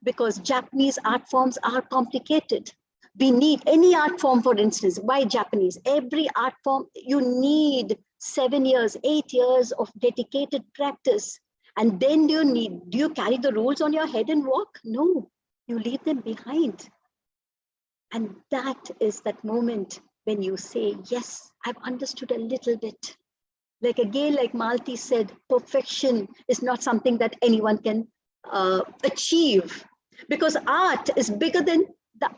because Japanese art forms are complicated. We need any art form, for instance. Why Japanese? Every art form, you need 7 years, 8 years of dedicated practice. And then do you carry the rules on your head and walk? No, you leave them behind. And that is that moment when you say, yes, I've understood a little bit. Like again, like Malti said, perfection is not something that anyone can achieve, because art is bigger than the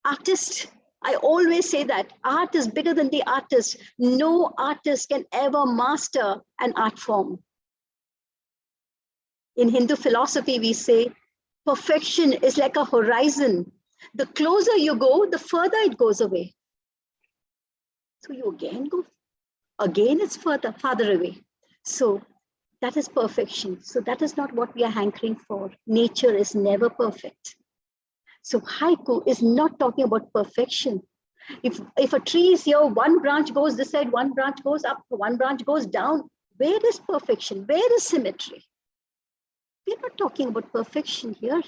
artist. I always say that art is bigger than the artist. No artist can ever master an art form. In Hindu philosophy, we say perfection is like a horizon. The closer you go, the further it goes away. So you again go, again it's farther away. So that is perfection. So that is not what we are hankering for. Nature is never perfect. So haiku is not talking about perfection. If a tree is here, one branch goes this side, one branch goes up, one branch goes down. Where is perfection? Where is symmetry? We're not talking about perfection here.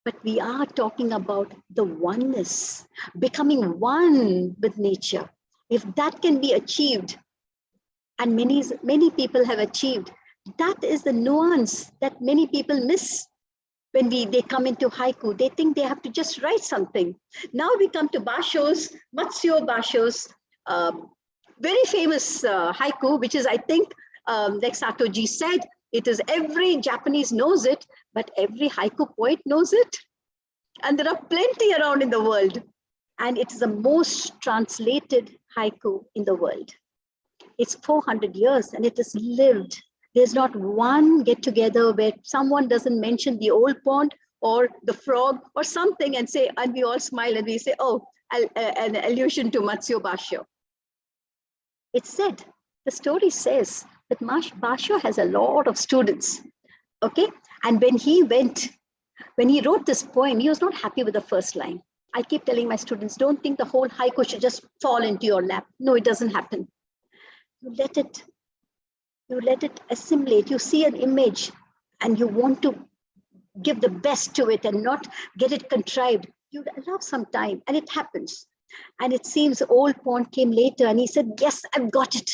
But we are talking about the oneness, becoming one with nature. If that can be achieved, and many people have achieved, that is the nuance that many people miss. When they come into haiku, they think they have to just write something. Now we come to Basho's, Matsuo Basho's very famous haiku, which is, I think, like Sato-ji said, it is every Japanese knows it, but every haiku poet knows it. And there are plenty around in the world. And it is the most translated haiku in the world. It's 400 years and it is lived. There's not one get together where someone doesn't mention the old pond or the frog or something and say, and we all smile and we say, oh, an allusion to Matsuo Basho. It's said, the story says that Basho has a lot of students, okay? And when he wrote this poem, he was not happy with the first line. I keep telling my students, don't think the whole haiku should just fall into your lap. No, it doesn't happen. You let it assimilate. You see an image and you want to give the best to it and not get it contrived. You allow some time and it happens. And it seems old pond came later and he said, yes, I've got it.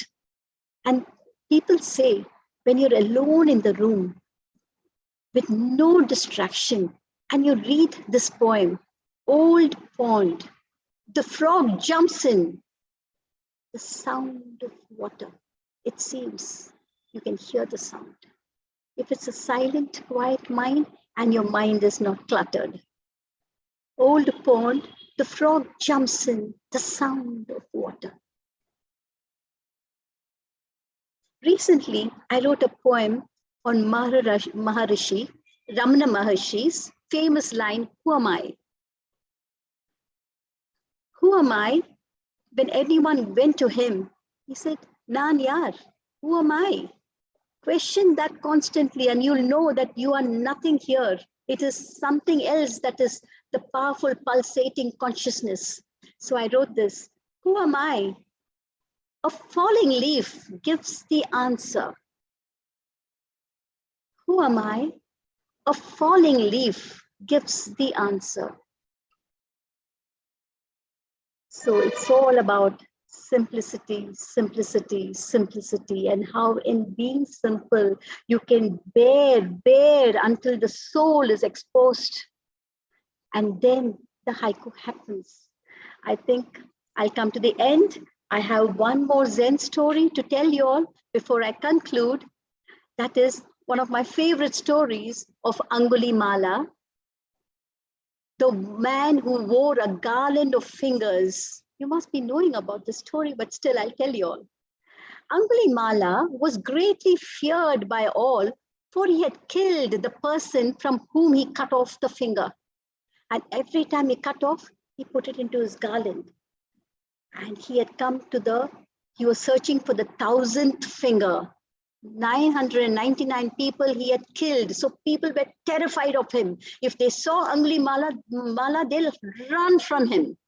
And people say, when you're alone in the room with no distraction and you read this poem, Old Pond, the frog jumps in, the sound of water, it seems you can hear the sound. If it's a silent, quiet mind and your mind is not cluttered. Old pond, the frog jumps in, the sound of water. Recently, I wrote a poem on Maharishi, Ramana Maharshi's famous line, who am I? Who am I? When anyone went to him, he said, Nan yar, who am I? Question that constantly and you'll know that you are nothing here. It is something else that is the powerful pulsating consciousness. So I wrote this, who am I? A falling leaf gives the answer. Who am I? A falling leaf gives the answer. So it's all about simplicity, simplicity, simplicity, and how in being simple, you can bear until the soul is exposed. And then the haiku happens. I think I'll come to the end. I have one more Zen story to tell you all before I conclude. That is one of my favorite stories of Angulimala, the man who wore a garland of fingers. You must be knowing about this story, but still I'll tell you all. Angulimala was greatly feared by all, for he had killed the person from whom he cut off the finger. And every time he cut off, he put it into his garland. And he had come to he was searching for the 1,000th finger. 999 people he had killed. So people were terrified of him. If they saw Angulimala, they'll run from him.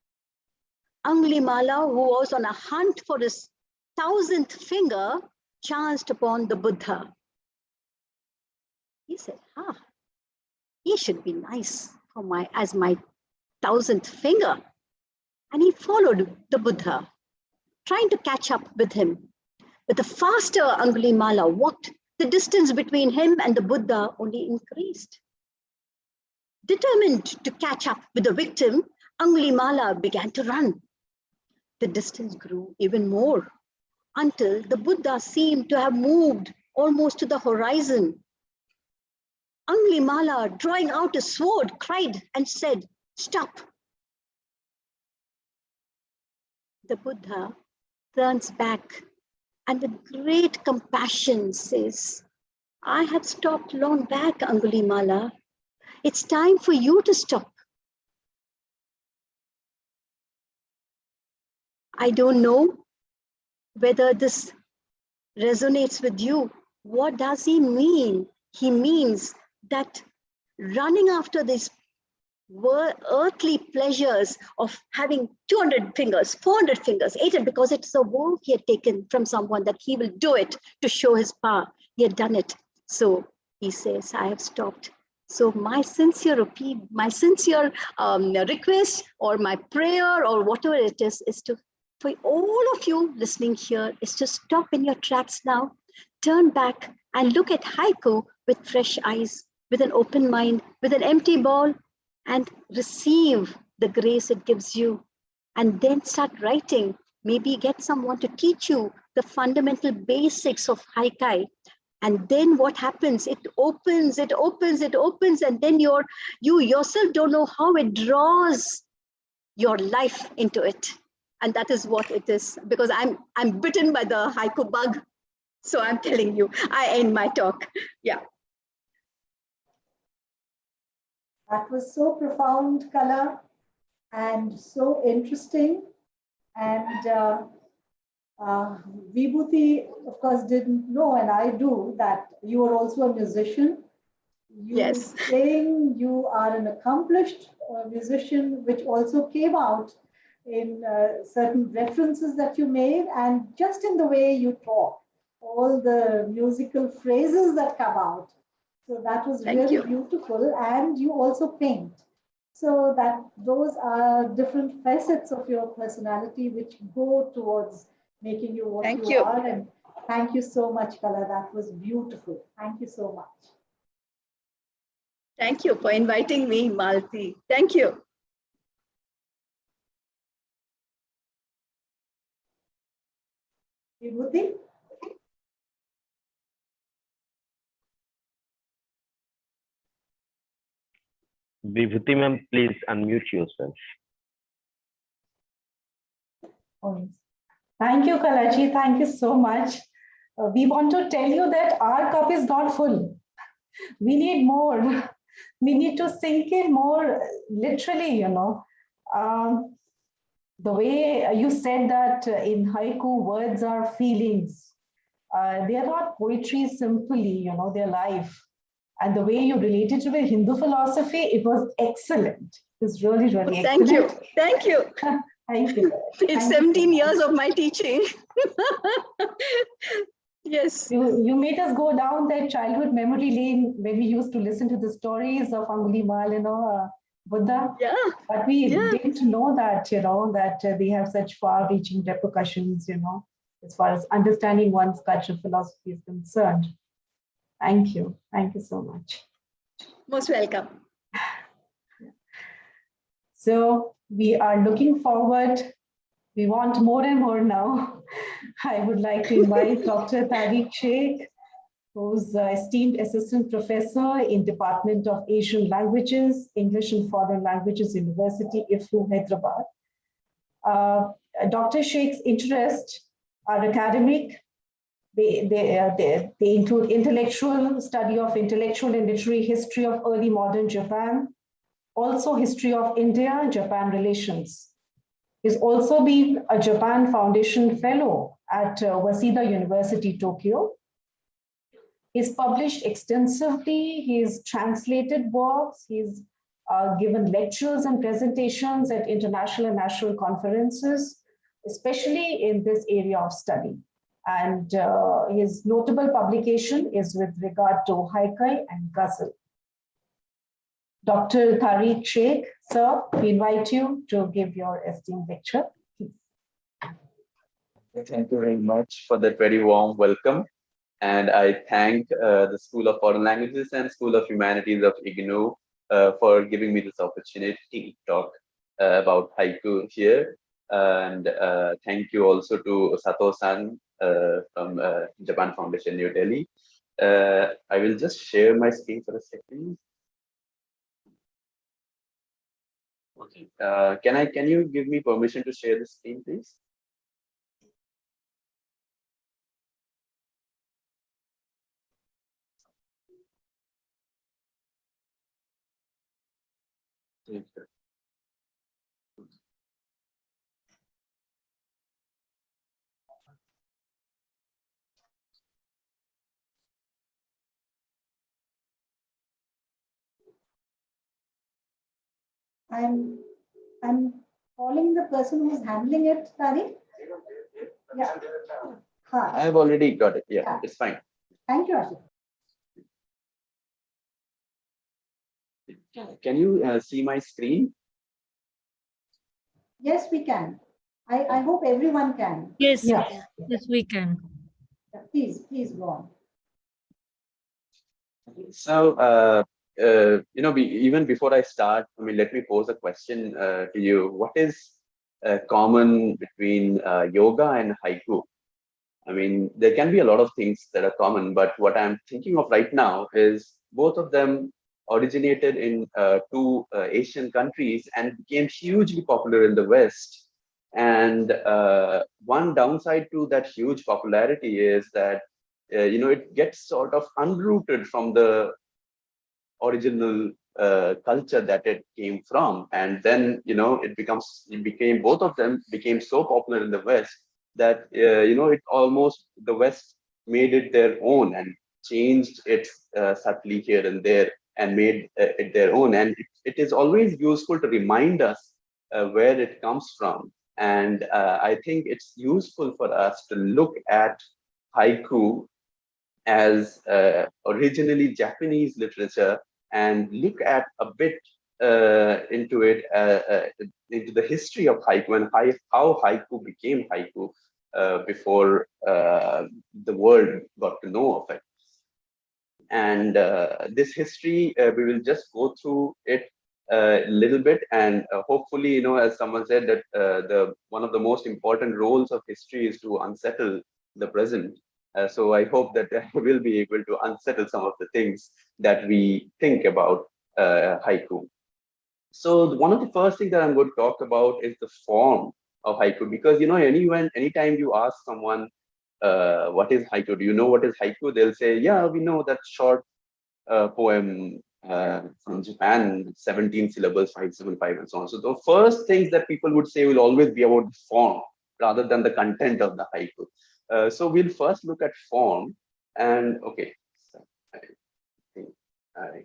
Angulimala, who was on a hunt for his 1,000th finger, chanced upon the Buddha. He said, he should be nice as my 1,000th finger. And he followed the Buddha, trying to catch up with him. But the faster Angulimala walked, the distance between him and the Buddha only increased. Determined to catch up with the victim, Angulimala began to run. The distance grew even more until the Buddha seemed to have moved almost to the horizon. Angulimala, drawing out a sword, cried and said, "Stop." The Buddha turns back and with great compassion says, "I had stopped long back, Angulimala. It's time for you to stop." I don't know whether this resonates with you. What does he mean? He means that running after these earthly pleasures of having 200 fingers, 400 fingers, 800, because it's a vow he had taken from someone that he will do it to show his power. He had done it. So he says, "I have stopped." So my sincere request or my prayer or whatever it is for all of you listening here is to stop in your tracks now, turn back and look at haiku with fresh eyes, with an open mind, with an empty ball, and receive the grace it gives you. And then start writing. Maybe get someone to teach you the fundamental basics of haikai. And then what happens? It opens, and then you yourself don't know how it draws your life into it. And that is what it is, because I'm bitten by the haiku bug. So I'm telling you, I end my talk. Yeah. That was so profound, Kala, and so interesting. And Vibhuti, of course, didn't know, and I do, that you are also a musician. Yes. Saying you are an accomplished musician, which also came out in certain references that you made, and just in the way you talk, all the musical phrases that come out. So that was really beautiful. And you also paint. So that those are different facets of your personality which go towards making you what you are. And thank you so much, Kala. That was beautiful. Thank you so much. Thank you for inviting me, Malti. Thank you. Vibhuti? Vibhuti ma'am, please unmute yourself. Oh, thank you, Kalaji. Thank you so much. We want to tell you that our cup is not full. We need more. We need to sink in more, literally, the way you said that in haiku, words are feelings. They are not poetry simply, they're life. And the way you related to the Hindu philosophy, it was excellent. It was really, really excellent. Thank you. Thank you. It's 17 years of my teaching. Yes. You made us go down that childhood memory lane when we used to listen to the stories of Angulimal, Buddha. Yeah. But we Yeah. didn't know that, that they have such far-reaching repercussions, as far as understanding one's cultural philosophy is concerned. Thank you. Thank you so much. Most welcome. So we are looking forward. We want more and more now. I would like to invite Dr. Tariq Sheikh, who's esteemed assistant professor in Department of Asian Languages, English and Foreign Languages, University, IFU, Hyderabad. Dr. Sheikh's interests are academic. They include intellectual study of intellectual and literary history of early modern Japan, also history of India-Japan relations. He's also been a Japan Foundation Fellow at Waseda University, Tokyo. He's published extensively, he's translated works, he's given lectures and presentations at international and national conferences, especially in this area of study. And his notable publication is with regard to haiku and ghazal. Dr. Tariq Sheikh, sir, we invite you to give your esteemed lecture, please. Thank you very much for that very warm welcome. And I thank the School of Foreign Languages and School of Humanities of IGNOU for giving me this opportunity to talk about haiku here. And thank you also to Sato-san from Japan Foundation, New Delhi. I will just share my screen for a second. Okay. Can you give me permission to share the screen, please? I'm calling the person who's handling it, Tariq. Yeah. Hi. I've already got it. Yeah, it's fine. Thank you, Ashik. Can you see my screen? Yes, we can. I hope everyone can. Yes, Yes. yes, we can. Please go on. So, even before I start, let me pose a question to you. What is common between yoga and haiku? There can be a lot of things that are common, but what I'm thinking of right now is both of them originated in two Asian countries and became hugely popular in the West. And one downside to that huge popularity is that it gets sort of unrooted from the original culture that it came from, and then both of them became so popular in the West that the West made it their own and changed it subtly here and there and made it their own. And it is always useful to remind us where it comes from. And I think it's useful for us to look at haiku as originally Japanese literature and look at a bit into it, into the history of haiku and how haiku became haiku before the world got to know of it. And this history, we will just go through it a little bit, and hopefully, as someone said, that one of the most important roles of history is to unsettle the present. So I hope that I will be able to unsettle some of the things that we think about haiku. So one of the first things that I'm going to talk about is the form of haiku, because anytime you ask someone what is haiku, do you know what is haiku? They'll say, yeah, we know that short poem from Japan, 17 syllables, 575, and so on. So the first things that people would say will always be about the form rather than the content of the haiku. So we'll first look at form, and okay, so I think I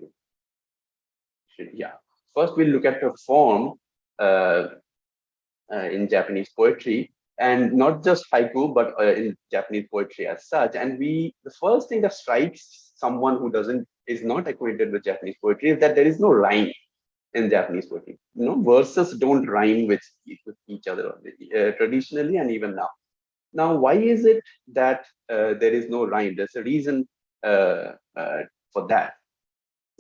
should, yeah. First, we'll look at the form in Japanese poetry. and not just haiku, but in Japanese poetry as such. And the first thing that strikes someone who is not acquainted with Japanese poetry is that there is no rhyme in Japanese poetry. Verses don't rhyme with each other traditionally and even now. Now, why is it that there is no rhyme? There's a reason for that.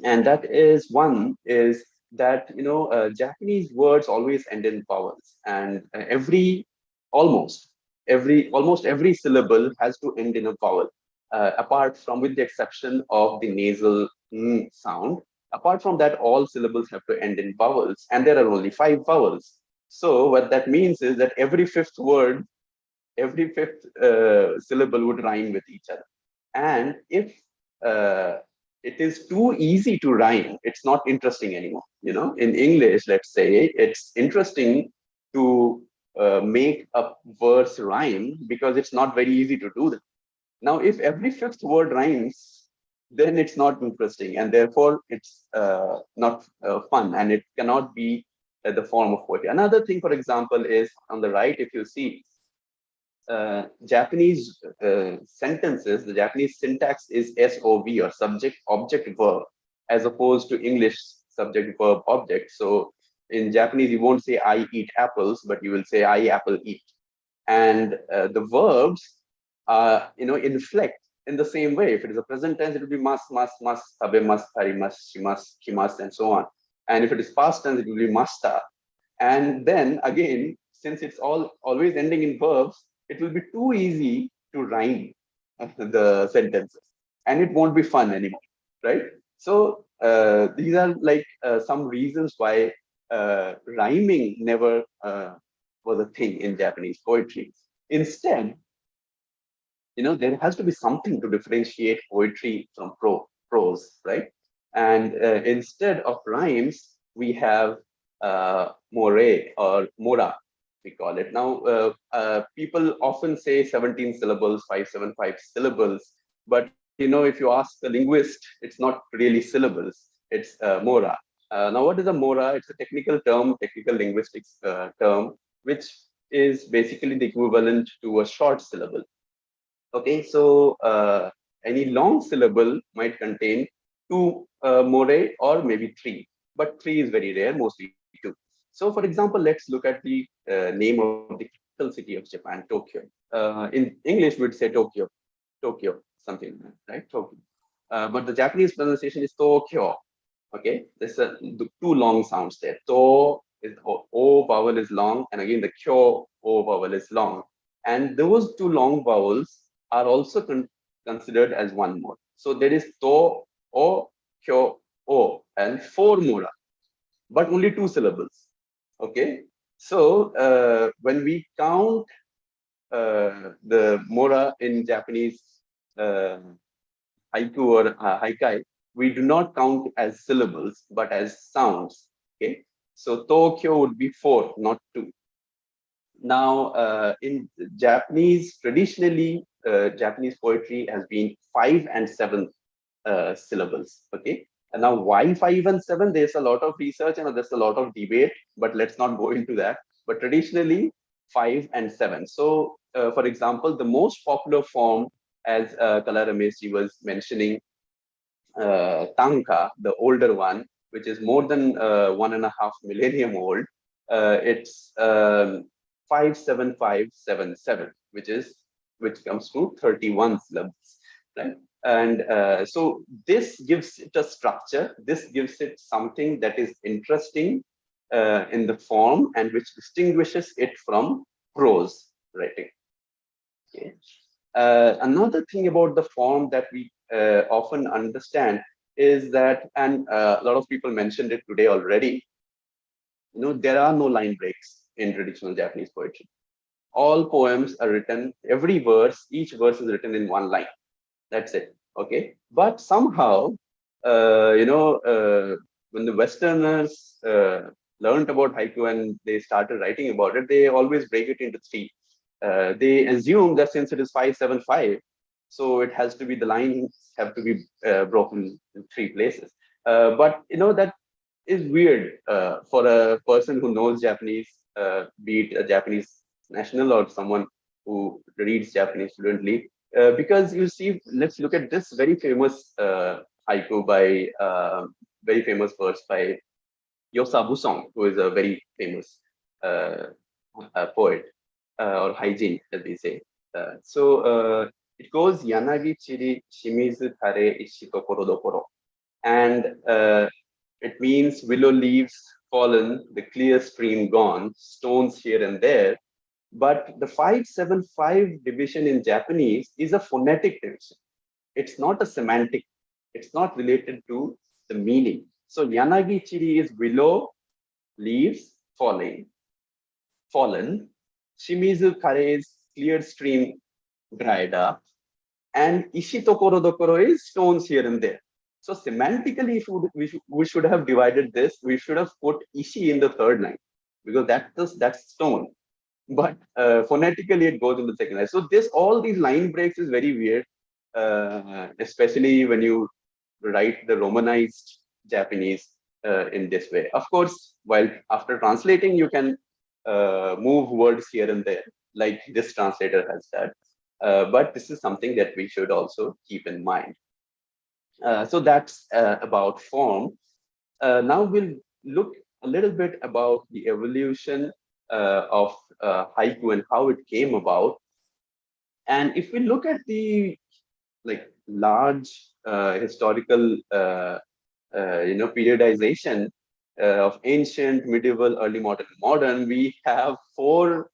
And that is one is that, Japanese words always end in vowels, and almost every syllable has to end in a vowel, apart from, with the exception of the nasal sound. Apart from that, all syllables have to end in vowels, and there are only 5 vowels. So what that means is that every fifth syllable would rhyme with each other. And if it is too easy to rhyme, it's not interesting anymore. In English, let's say, it's interesting to make a verse rhyme because it's not very easy to do that. Now, if every fifth word rhymes, then it's not interesting, and therefore it's not fun, and it cannot be the form of poetry. Another thing, for example, is on the right, if you see, Japanese sentences, the Japanese syntax is SOV, or subject, object, verb, as opposed to English subject, verb, object. So in Japanese, you won't say I eat apples, but you will say I apple eat. And the verbs, inflect in the same way. If it is a present tense, it will be must, tabe, tarimasu, shimasu, kimasu, and so on. And if it is past tense, it will be masta. And then again, since it's always ending in verbs, it will be too easy to rhyme the sentences, and it won't be fun anymore, right? So these are like some reasons why rhyming never was a thing in Japanese poetry. Instead, there has to be something to differentiate poetry from prose, right? And instead of rhymes, we have more or mora, we call it. Now, people often say 17 syllables, 575 syllables, but if you ask the linguist, it's not really syllables, it's mora. Now, what is a mora? It's a technical term, technical linguistics term, which is basically the equivalent to a short syllable. Okay, so any long syllable might contain 2 more or maybe 3, but 3 is very rare, mostly 2. So, for example, let's look at the name of the capital city of Japan, Tokyo. In English, we'd say Tokyo, something, right? Tokyo. But the Japanese pronunciation is Tokyo. Okay, there's 2 long sounds there. To is O vowel is long, and again the kyo O vowel is long, and those 2 long vowels are also considered as one more. So there is to, o, kyo, o, and 4 mora, but only 2 syllables. Okay, so when we count the mora in Japanese haiku or haikai, we do not count as syllables, but as sounds. Okay, so Tokyo would be 4, not 2. Now, in Japanese, traditionally, Japanese poetry has been 5 and 7 syllables. Okay, and now why 5 and 7? There's a lot of research and there's a lot of debate, but let's not go into that. But traditionally, 5 and 7. So, for example, the most popular form, as Kala Rameshji was mentioning, Tanka, the older one, which is more than 1.5 millennium old, it's 57577, which comes to 31 syllables, right? And so this gives it a structure. This gives it something that is interesting in the form, and which distinguishes it from prose writing. Okay. Another thing about the form that we often understand is that, and a lot of people mentioned it today already, there are no line breaks in traditional Japanese poetry. All poems are written, every verse, each verse is written in 1 line. That's it. Okay. But somehow, when the Westerners learned about haiku and they started writing about it, they always break it into 3. They assume that since it is 575, so it has to be, the lines have to be broken in 3 places. But that is weird for a person who knows Japanese, be it a Japanese national or someone who reads Japanese fluently, because you see, let's look at this very famous haiku by very famous verse by Yosabu Song, who is a very famous poet or hygiene, as we say. It goes Yanagi chiri shimizu kare ishi tokoro dokoro, and it means willow leaves fallen, the clear stream gone, stones here and there. But the 575 division in Japanese is a phonetic division. It's not a semantic. It's not related to the meaning. So Yanagi chiri is willow leaves fallen. Shimizu kare is clear stream dried up. And ishi tokoro dokoro is stones here and there. So semantically, if we should have divided this, we should have put ishi in the third line, because that's stone. But phonetically, it goes in the second line. So all these line breaks is very weird, especially when you write the Romanized Japanese in this way. Of course, while after translating, you can move words here and there, like this translator has done. But this is something that we should also keep in mind. So that's about form. Now we'll look a little bit about the evolution of haiku and how it came about. And if we look at the large historical periodization of ancient, medieval, early modern, we have 4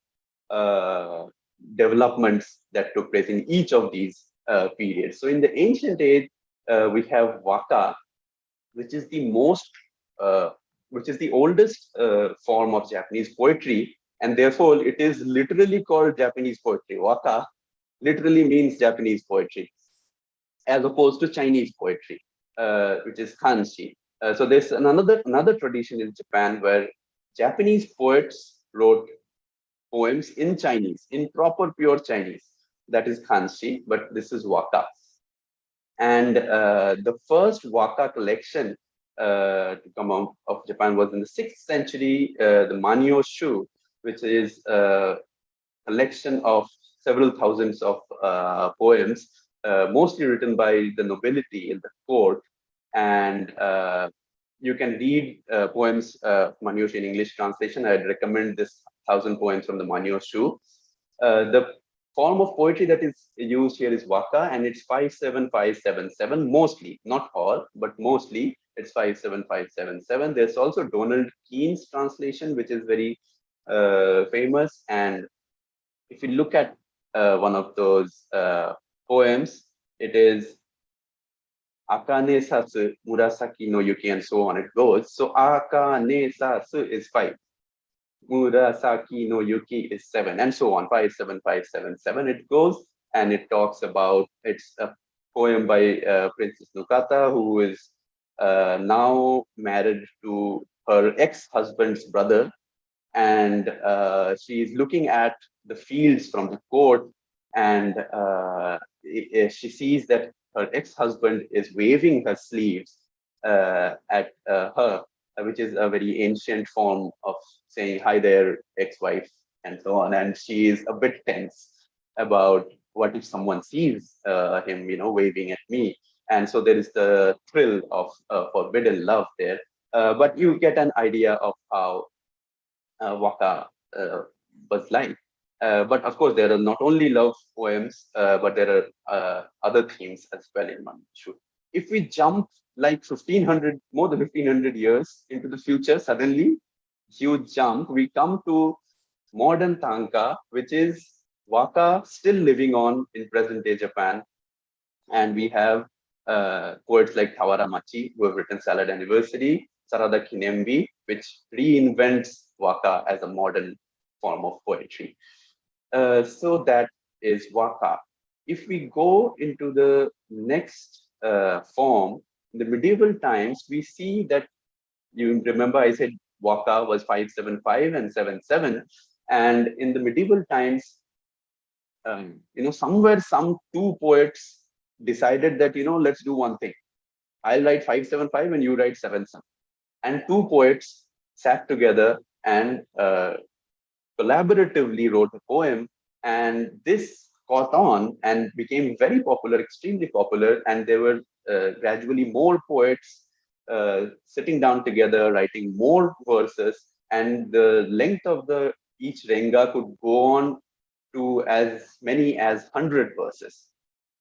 developments that took place in each of these periods. So in the ancient age, we have waka, which is the oldest form of Japanese poetry, and therefore it is literally called Japanese poetry. Waka literally means Japanese poetry, as opposed to Chinese poetry, which is kanji. So there's another tradition in Japan where Japanese poets wrote poems in Chinese, in proper pure Chinese. That is kanji, but this is waka. And the first waka collection to come out of Japan was in the 6th century, the Manyoshu, which is a collection of several thousands of poems, mostly written by the nobility in the court. And you can read poems Manyoshu in English translation. I'd recommend this 1,000 poems from the Manyoshu. The form of poetry that is used here is waka, and it's 57577 mostly, not all, but mostly it's 57577. There's also Donald Keene's translation, which is very famous. And if you look at one of those poems, it is Akane Sasu, Murasaki no Yuki, and so on it goes. So Akane Sasu is 5. Murasaki no Yuki is 7, and so on. 57577 it goes, and it talks about, it's a poem by Princess Nukata, who is now married to her ex-husband's brother, and she is looking at the fields from the court, and she sees that her ex-husband is waving her sleeves at her, which is a very ancient form of saying hi there, ex-wife, and so on. And she is a bit tense about what if someone sees him, waving at me. And so there is the thrill of forbidden love there. But you get an idea of how waka was like. But of course, there are not only love poems, but there are other themes as well in Manchu. If we jump like more than 1500 years into the future, suddenly, huge jump, we come to modern tanka, which is waka still living on in present day Japan. And we have poets like Tawara Machi, who have written Salad Anniversary, Sarada Kinembi, which reinvents waka as a modern form of poetry. So that is waka. If we go into the next form, in the medieval times, we see that, you remember I said waka was 575 and 77. And in the medieval times, somewhere some 2 poets decided that, let's do one thing. I'll write 575 and you write 77. And 2 poets sat together and collaboratively wrote a poem, and this caught on and became very popular, extremely popular, and there were gradually more poets sitting down together, writing more verses, and the length of the each renga could go on to as many as 100 verses.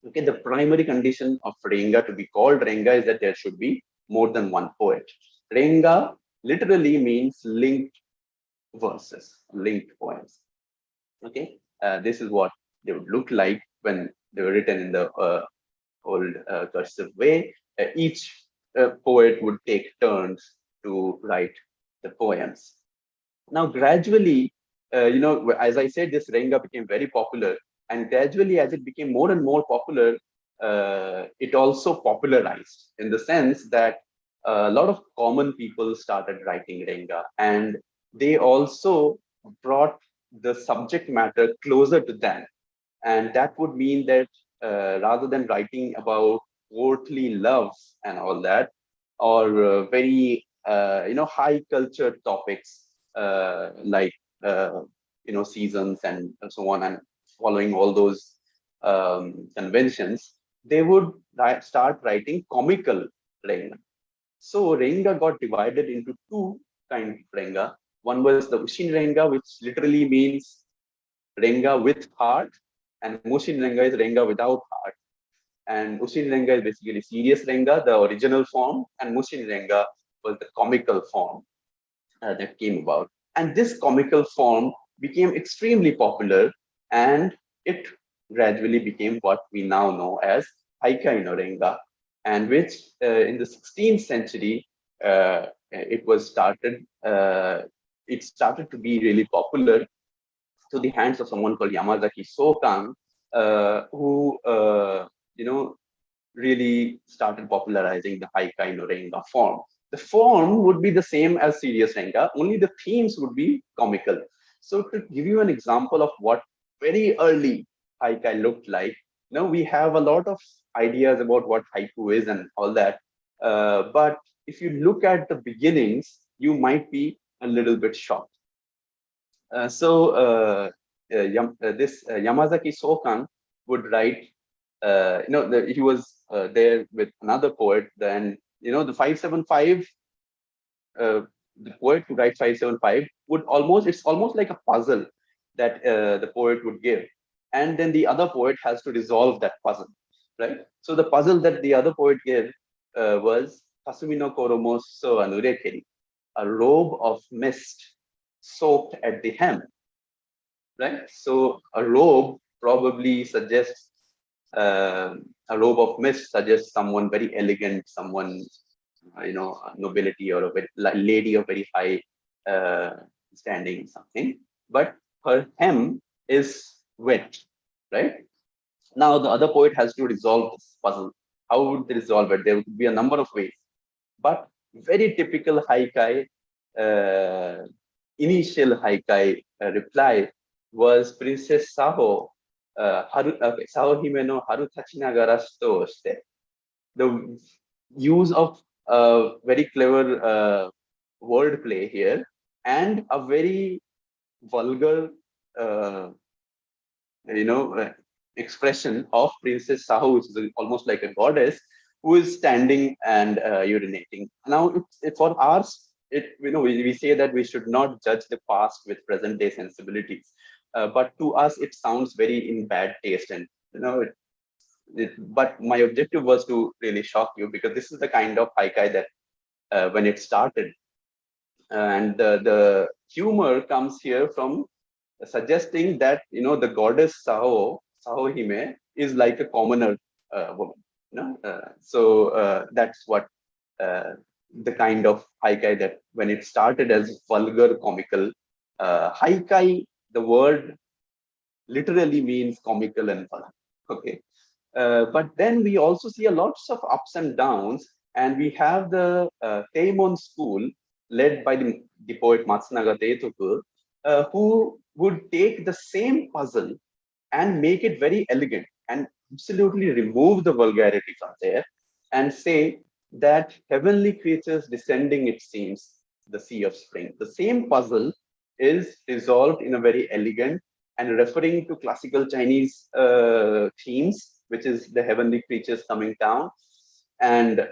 Okay, the primary condition of renga to be called renga is that there should be more than one poet. Renga literally means linked verses, linked poems. Okay, this is what they would look like when they were written in the old cursive way. Each poet would take turns to write the poems. Now, gradually, as I said, this renga became very popular, and gradually, as it became more and more popular, it also popularized in the sense that a lot of common people started writing renga, and they also brought the subject matter closer to them. And that would mean that rather than writing about courtly loves and all that, or very high culture topics like seasons and so on, and following all those conventions, they would start writing comical renga. So renga got divided into two kinds of renga. One was the Ushin renga, which literally means renga with heart, and Mushin renga is renga without heart. And Ushin renga is basically serious renga, the original form, and Mushin renga was the comical form that came about. And this comical form became extremely popular, and it gradually became what we now know as Haikai no renga, and which in the 16th century it started to be really popular to the hands of someone called Yamazaki Sokan, who really started popularizing the Haikai no renga form. The form would be the same as serious renga, only the themes would be comical. So to give you an example of what very early haikai looked like, we have a lot of ideas about what haiku is and all that. But if you look at the beginnings, you might be a little bit shocked. This Yamazaki Sokan would write, he was there with another poet. Then, the 575, the poet who writes 575 it's almost like a puzzle that the poet would give. And then the other poet has to resolve that puzzle, right? So the puzzle that the other poet gave was Kasumi no Koromo so Anurekeri, a robe of mist soaked at the hem, right? So a robe probably suggests, a robe of mist suggests someone very elegant, someone, nobility, or a very, lady of very high standing, something. But her hem is wet, right? Now the other poet has to resolve this puzzle. How would they resolve it? There would be a number of ways. But very typical haikai, initial haikai reply was Princess Saho, Saho Hime no Haru Tachinagara shite. The use of very clever wordplay here, and a very vulgar, expression of Princess Saho, which is almost like a goddess, who is standing and urinating. Now, it's for ours. We say that we should not judge the past with present day sensibilities, but to us it sounds very in bad taste, and but my objective was to really shock you, because this is the kind of haikai that when it started, and the humor comes here from suggesting that the goddess Saho Hime is like a commoner woman. So that's what the kind of haikai that when it started as vulgar comical. Haikai, the word literally means comical and fun. Okay. But then we also see a lots of ups and downs, and we have the Teimon school led by the poet Matsunaga Teitoku, who would take the same puzzle and make it very elegant and absolutely remove the vulgarity from there, and say that heavenly creatures descending, it seems, the sea of spring. The same puzzle is resolved in a very elegant and referring to classical Chinese themes, which is the heavenly creatures coming down and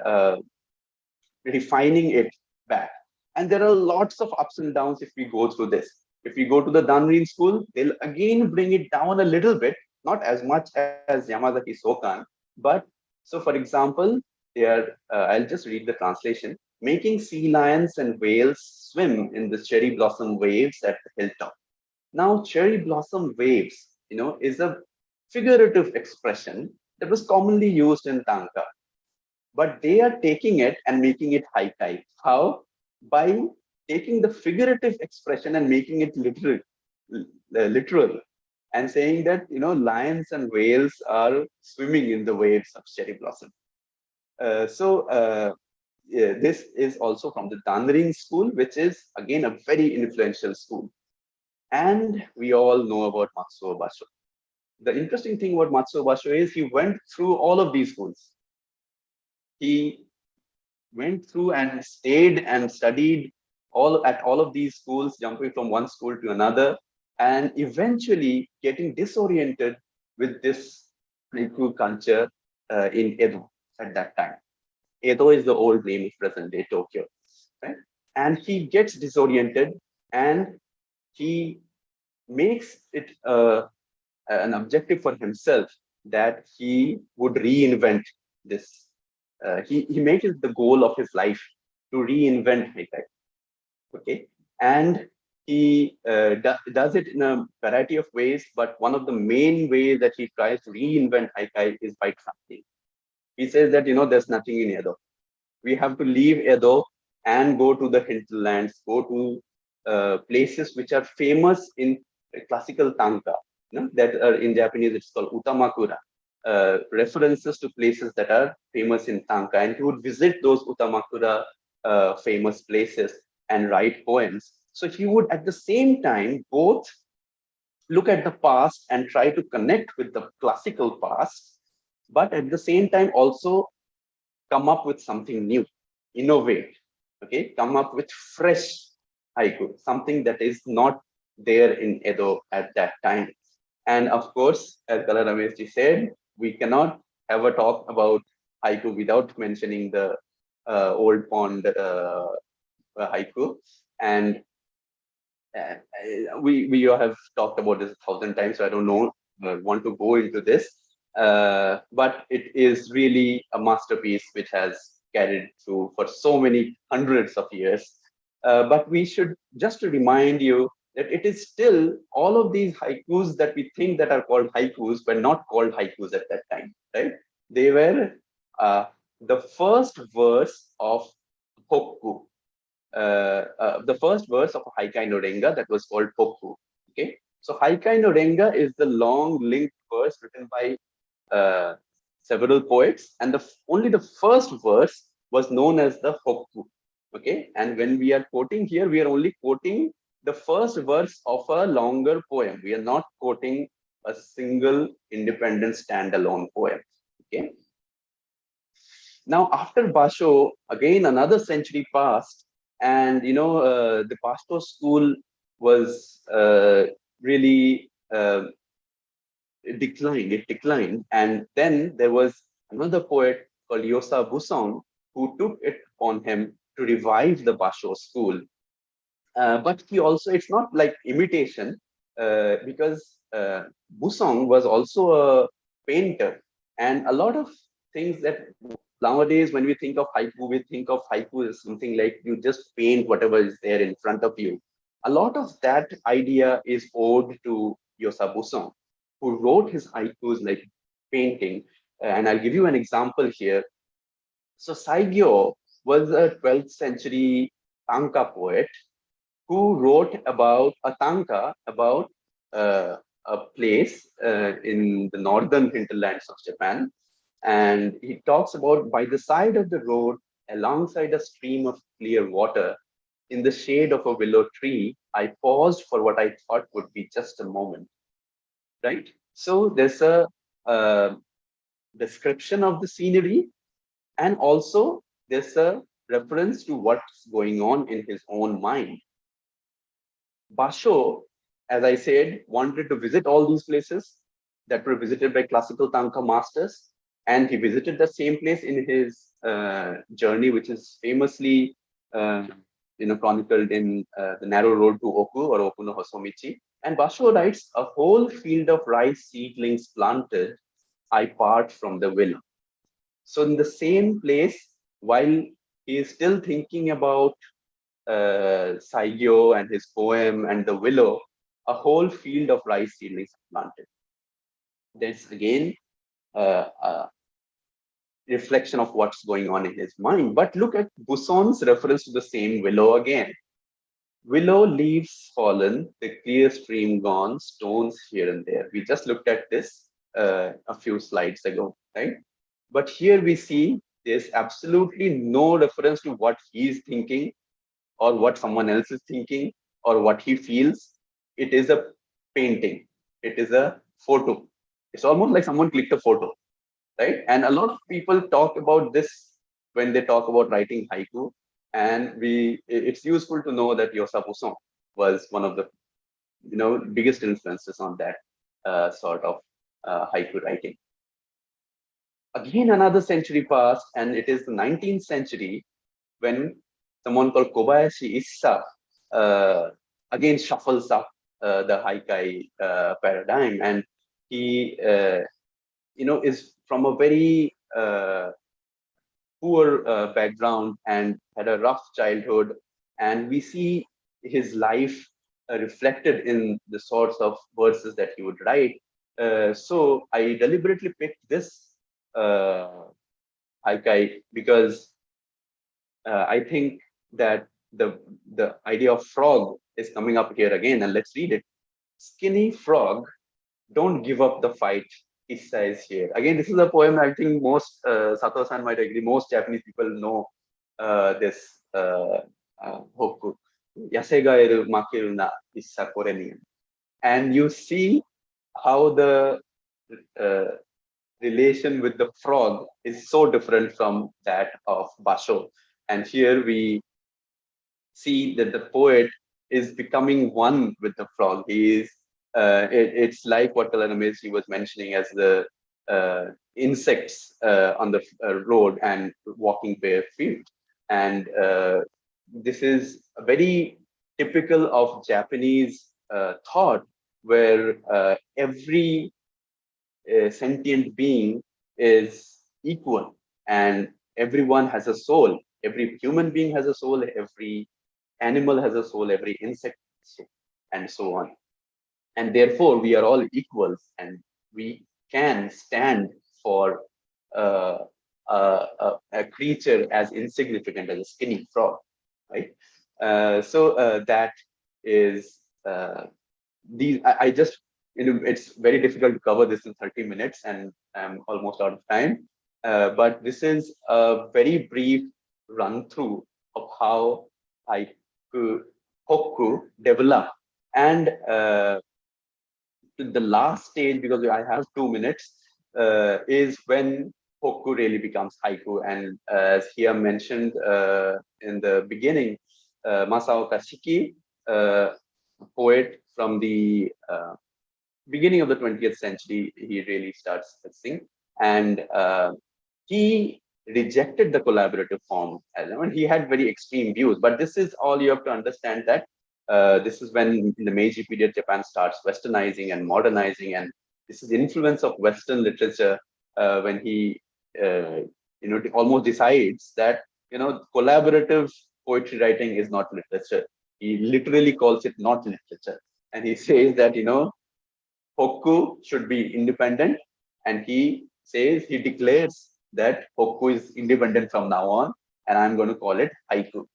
refining it back. And there are lots of ups and downs if we go through this. If we go to the Danrin school, they'll again bring it down a little bit, not as much as Yamazaki Sokan, but so for example, there, I'll just read the translation. Making sea lions and whales swim in the cherry blossom waves at the hilltop. Now, cherry blossom waves, is a figurative expression that was commonly used in Tanka. But they are taking it and making it haikai. How? By taking the figurative expression and making it literal, and saying that lions and whales are swimming in the waves of cherry blossom. This is also from the Danrin school, which is again a very influential school. And we all know about Matsuo Basho. The interesting thing about Matsuo Basho is he went through all of these schools. He went through and stayed and studied at all of these schools, jumping from one school to another, and eventually getting disoriented with this Haiku culture in Edo at that time. Edo is the old name of present-day Tokyo, right? And he gets disoriented, and he makes it an objective for himself that he would reinvent this. He makes it the goal of his life to reinvent haikai. Okay, and he does it in a variety of ways, but one of the main ways that he tries to reinvent haikai is by traveling. He says that there's nothing in Edo. We have to leave Edo and go to the hinterlands, go to places which are famous in classical Tanka. That are in Japanese it's called utamakura. References to places that are famous in Tanka, and he would visit those utamakura famous places and write poems. So he would at the same time both look at the past and try to connect with the classical past, but at the same time also come up with something new, innovate, okay, come up with fresh haiku, something that is not there in Edo at that time. And of course, as Kala Rameshji said, we cannot have a talk about haiku without mentioning the old pond haiku. And we have talked about this 1,000 times, so I don't know, want to go into this. But it is really a masterpiece which has carried through for so many hundreds of years. But we should just to remind you that it is still all of these haikus that we think that are called haikus were not called haikus at that time, right? They were the first verse of hokku, the first verse of a haikai no renga that was called hokku. Okay, so haikai no renga is the long linked verse written by several poets, and only the first verse was known as the hokku. Okay, and when we are quoting here, we are only quoting the first verse of a longer poem. We are not quoting a single independent standalone poem. Okay. Now, after Basho, again another century passed, and the Basho school was really declined. It declined, and then there was another poet called Yosa Busong who took it upon him to revive the Basho school. But he also, it's not like imitation, because Busong was also a painter, and a lot of things that nowadays when we think of haiku as something like you just paint whatever is there in front of you. A lot of that idea is owed to Yosa Busong, who wrote his haikus like painting. And I'll give you an example here. So Saigyo was a 12th century Tanka poet who wrote about a tanka, about a place in the northern hinterlands of Japan. And he talks about, by the side of the road, alongside a stream of clear water, in the shade of a willow tree, I paused for what I thought would be just a moment. Right? So there's a description of the scenery, and also there's a reference to what's going on in his own mind. Basho, as I said, wanted to visit all these places that were visited by classical tanka masters, and he visited the same place in his journey, which is famously chronicled in the narrow road to Oku, or Oku no Hosomichi. And Basho writes, a whole field of rice seedlings planted, I part from the willow. So in the same place, while he is still thinking about Saigyo and his poem and the willow, a whole field of rice seedlings planted. That's again a reflection of what's going on in his mind. But look at Busson's reference to the same willow again. Willow leaves fallen, the clear stream gone, stones here and there. We just looked at this a few slides ago, right? But here we see there's absolutely no reference to what he's thinking or what someone else is thinking or what he feels. It is a painting. It is a photo. It's almost like someone clicked a photo, right? And a lot of people talk about this when they talk about writing haiku. And it's useful to know that Yosa Busson was one of the biggest influences on that sort of haiku writing. Again, another century passed, and it is the 19th century when someone called Kobayashi Issa again shuffles up the haikai paradigm, and he is from a very poor background and had a rough childhood, and we see his life reflected in the sorts of verses that he would write. So I deliberately picked this haikai because I think that the idea of frog is coming up here again, and let's read it. Skinny frog, don't give up the fight, Issa is here. Again, this is a poem I think most, Sato-san might agree, most Japanese people know this hokku. Yasegaeru makeru na issa kore ni. And you see how the relation with the frog is so different from that of Basho. And here we see that the poet is becoming one with the frog. He is it's like what Kalanameshi was mentioning as the insects on the road and walking bare feet. And this is very typical of Japanese thought, where every sentient being is equal and everyone has a soul. Every human being has a soul, every animal has a soul, every insect, and so on. And therefore, we are all equals, and we can stand for a creature as insignificant as a skinny frog, right? So that is I just, it's very difficult to cover this in 30 minutes, and I'm almost out of time. But this is a very brief run through of how hokku develop. And the last stage, because I have 2 minutes, is when hokku really becomes haiku. And as here mentioned in the beginning, Masaoka Shiki, poet from the beginning of the 20th century, he really starts sing. And he rejected the collaborative form. And he had very extreme views, but this is all you have to understand, that this is when in the Meiji period Japan starts westernizing and modernizing, and this is the influence of Western literature when he almost decides that collaborative poetry writing is not literature. He literally calls it not literature, and he says that hokku should be independent, and he declares that hokku is independent from now on, and I'm going to call it haiku.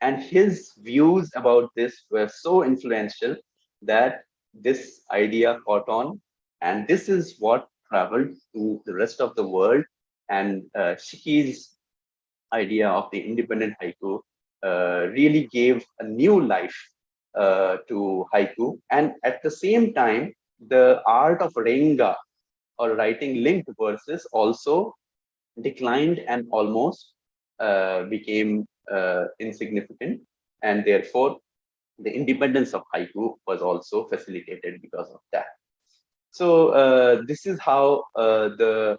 And his views about this were so influential that this idea caught on, and this is what traveled to the rest of the world. And Shiki's idea of the independent haiku really gave a new life to haiku. And at the same time, the art of renga, or writing linked verses, also declined and almost became insignificant. And therefore, the independence of haiku was also facilitated because of that. So this is how the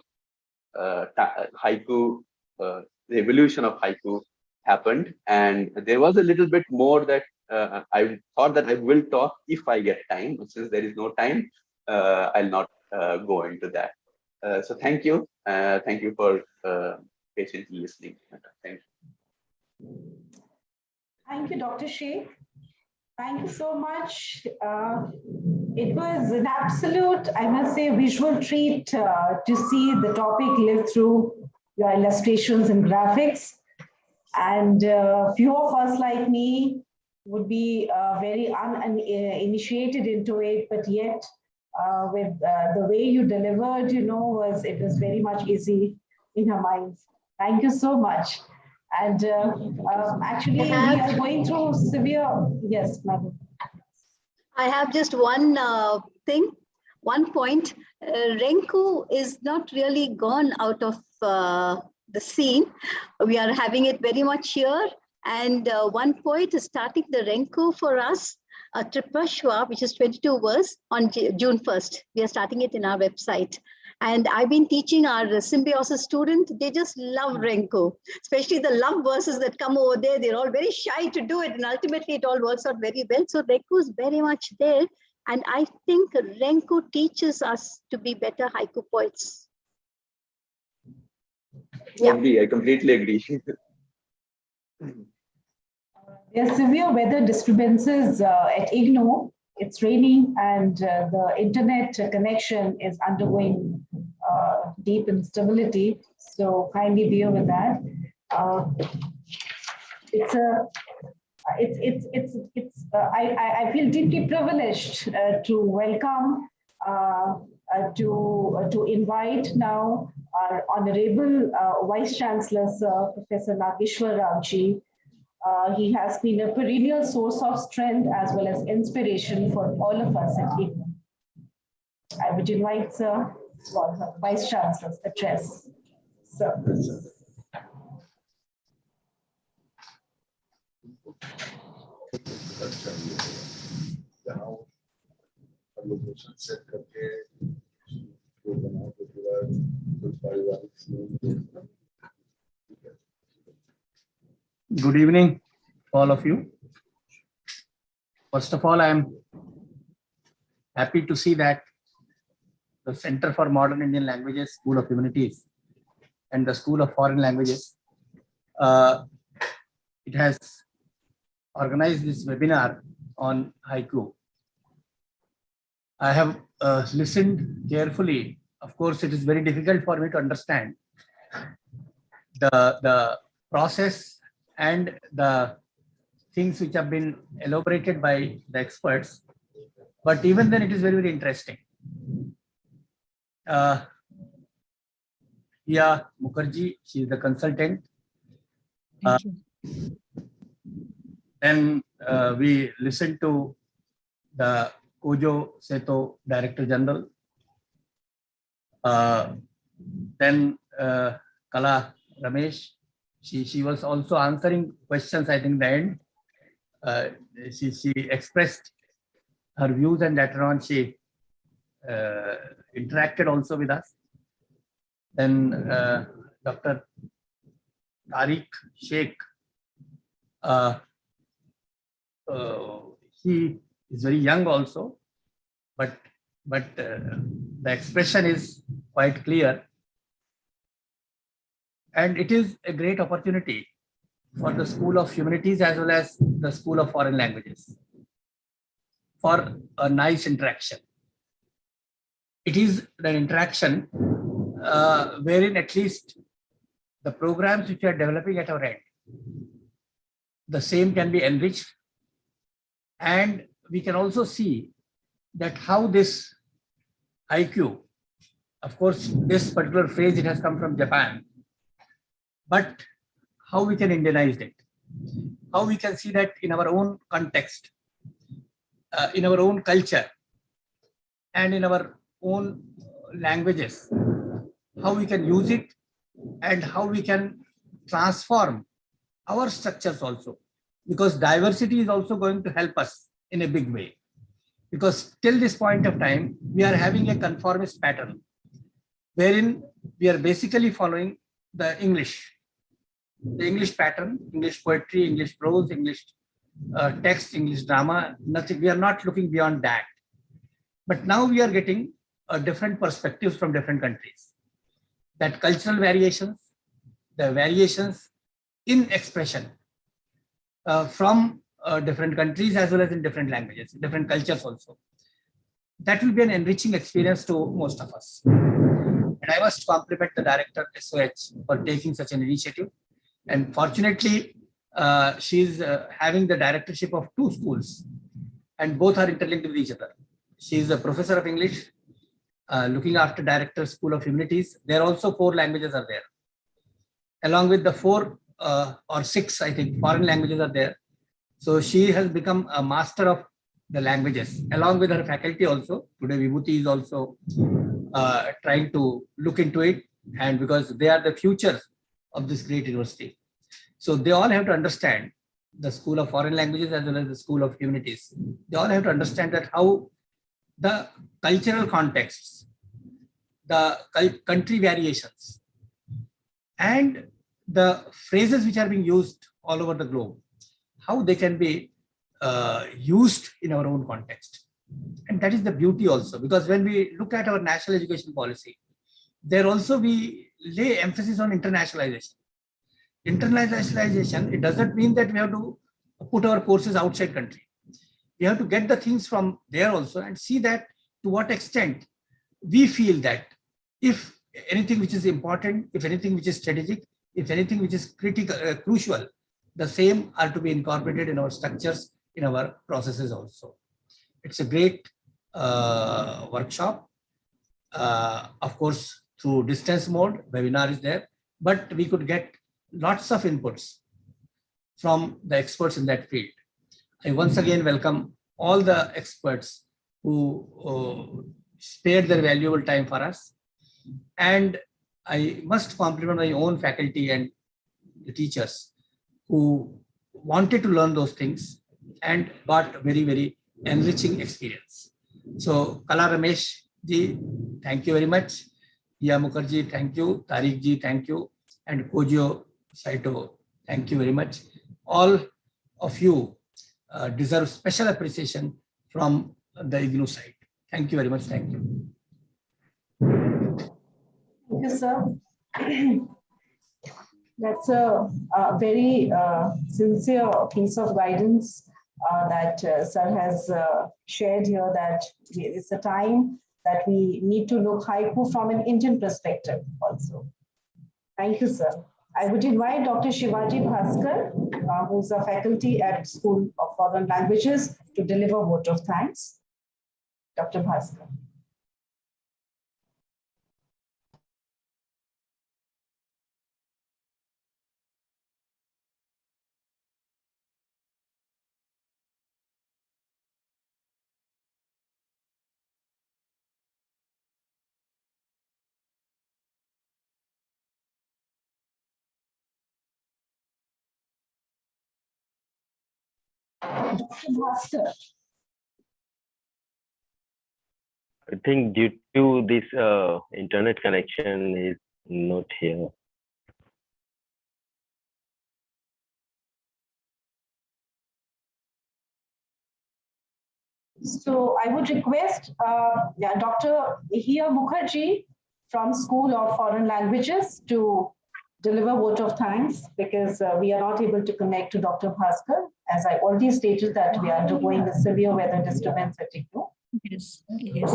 haiku, the evolution of haiku happened. And there was a little bit more that I thought that I will talk if I get time, but since there is no time, I'll not go into that. So thank you. Thank you for patiently listening. Thank you. Thank you, Dr. Sheikh. Thank you so much. It was an absolute, I must say, visual treat to see the topic live through your illustrations and graphics. And few of us like me would be very uninitiated into it, but yet with the way you delivered, it was very much easy in our minds. Thank you so much. And actually, we are going through severe, yes, madam. I have just one one point. Renku is not really gone out of the scene. We are having it very much here. And one poet is starting the Renku for us, Tripashwa, which is 22 verse on June 1st. We are starting it in our website. And I've been teaching our symbiosis student. They just love Renku, especially the love verses that come over there. They're all very shy to do it. And ultimately, it all works out very well. So Renku is very much there. And I think Renku teaches us to be better haiku poets. Yeah. I completely agree. There are severe weather disturbances at IGNOU. It's raining and the internet connection is undergoing deep instability. So kindly bear with that. I feel deeply privileged to welcome, to invite now our Honorable Vice Chancellor, Sir Professor Nageshwar Ravji. He has been a perennial source of strength as well as inspiration for all of us at IGNOU. I would invite Sir for the Vice Chancellor's address. Sir. Good evening, all of you. First of all, I am happy to see that the Center for Modern Indian Languages, School of Humanities, and the School of Foreign Languages, it has organized this webinar on haiku. I have listened carefully. Of course, it is very difficult for me to understand the process and the things which have been elaborated by the experts, but even then it is very, very interesting. Yeah, Mukherjee, she is the consultant. Then we listened to the Koji Sato, Director General. Then Kala Ramesh, she was also answering questions, I think, in the end. She expressed her views and later on she interacted also with us. Then Dr. Tariq Sheikh, he is very young also, but the expression is quite clear. And it is a great opportunity for the School of Humanities as well as the School of Foreign Languages for a nice interaction. It is an interaction wherein at least the programs which we are developing at our end, the same can be enriched, and we can also see that how this haiku, of course, this particular phrase, it has come from Japan, but how we can Indianize it, how we can see that in our own context, in our own culture, and in our own languages, how we can use it and how we can transform our structures also because diversity is also going to help us in a big way. Because till this point of time, we are having a conformist pattern, wherein we are basically following the English pattern, English poetry, English prose, English text, English drama, nothing. We are not looking beyond that. But now we are getting different perspectives from different countries. That cultural variations, the variations in expression from different countries as well as in different languages, different cultures also. That will be an enriching experience to most of us. And I must compliment the director SOH for taking such an initiative. And fortunately, she is having the directorship of 2 schools, and both are interlinked with each other. She is a professor of English, looking after Director School of Humanities. There are also 4 languages are there. Along with the 4 or 6, I think, foreign languages are there. So she has become a master of the languages, along with her faculty also. Today, Vibhuti is also trying to look into it, and because they are the futures of this great university. So they all have to understand the School of Foreign Languages as well as the School of Humanities. They all have to understand that how the cultural contexts, the country variations, and the phrases which are being used all over the globe, how they can be used in our own context. And that is the beauty also, because when we look at our national education policy, there also we lay emphasis on internationalization. Internationalization, it doesn't mean that we have to put our courses outside country. We have to get the things from there also and see that to what extent we feel that if anything which is important, if anything which is strategic, if anything which is critical, crucial, the same are to be incorporated in our structures, in our processes also. It's a great workshop. Of course, through distance mode, webinar is there, but we could get lots of inputs from the experts in that field. I once again welcome all the experts who spared their valuable time for us. And I must compliment my own faculty and the teachers who wanted to learn those things and got very, very enriching experience. So Kala Ramesh ji, thank you very much. Iya Mukherjee, thank you. Tariq ji, thank you. And Koji Sato, thank you very much. All of you deserve special appreciation from the IGNOU side. Thank you very much. Thank you. Thank you, sir. That's a very sincere piece of guidance that sir has shared here, that it's a time that we need to look haiku from an Indian perspective also. Thank you, sir. I would invite Dr. Shivaji Bhaskar, who's a faculty at School of Foreign Languages, to deliver a vote of thanks. Dr. Bhaskar. Dr. Bhaskar. I think due to this internet connection is not here. So I would request Dr. Ihia Mukherjee from School of Foreign Languages to deliver vote of thanks, because we are not able to connect to Dr. Bhaskar. As I already stated that we are undergoing a severe weather disturbance at IGNOU. Yes, yes.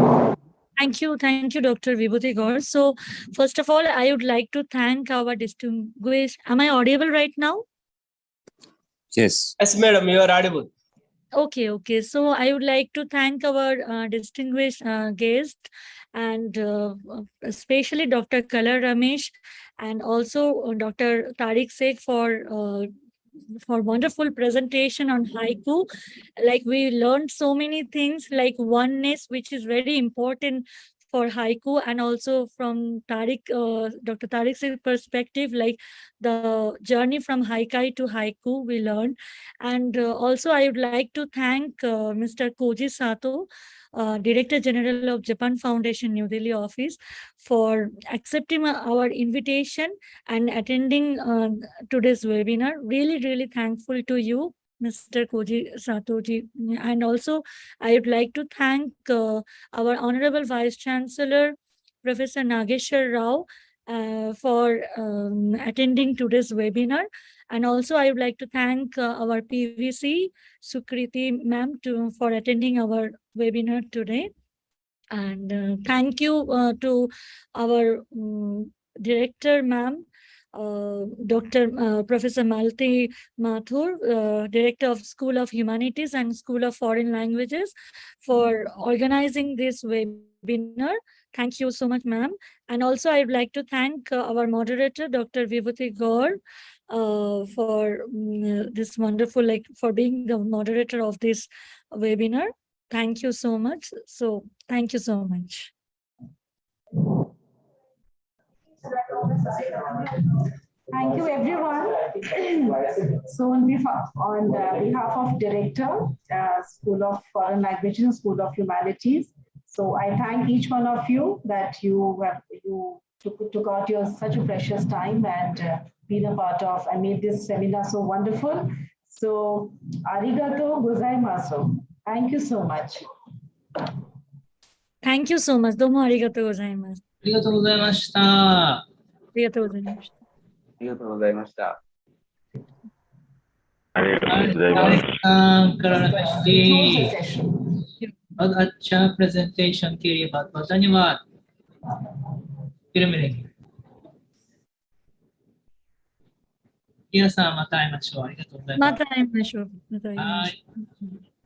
Thank you, Dr. Vibhuti Gaur. So first of all, I would like to thank our distinguished, am I audible right now? Yes. Yes, madam, you are audible. Okay. So I would like to thank our distinguished guest, and especially Dr. Kala Ramesh, and also Dr. Tariq Sheikh for wonderful presentation on haiku. Like, we learned so many things, like oneness, which is very important for haiku, and also from Dr. Tariq's perspective, like the journey from haikai to haiku we learned. And also I would like to thank Mr. Koji Sato, Director General of Japan Foundation, New Delhi office, for accepting our invitation and attending today's webinar. Really, really thankful to you, Mr. Koji Satoji. And also, I would like to thank our Honorable Vice Chancellor, Professor Nageshwar Rao, for attending today's webinar. And also, I would like to thank our PVC, Sukriti ma'am, for attending our webinar today. And thank you to our director ma'am, Dr. Professor Malti Mathur, Director of School of Humanities and School of Foreign Languages, for organizing this webinar. Thank you so much, ma'am. And also I would like to thank our moderator, Dr. Vibhuti Gaur, for this wonderful, for being the moderator of this webinar. Thank you so much. So thank you so much. Thank you, everyone. So on behalf of Director, School of Foreign Languages and School of Humanities, so I thank each one of you that you took out your such a precious time and been a part of and made this seminar so wonderful. So arigato gozaimasu. Thank you so much. Thank you so much. Domo arigatou gozaimasu. Arigatou gozaimashita. Arigatou gozaimashita. Arigatou gozaimashita. बहुत अच्छा presentation के लिए बहुत बहुत धन्यवाद. फिर मिलेंगे. Yes, また会いましょう。ありがとうございます。また会いましょう。また会いましょう。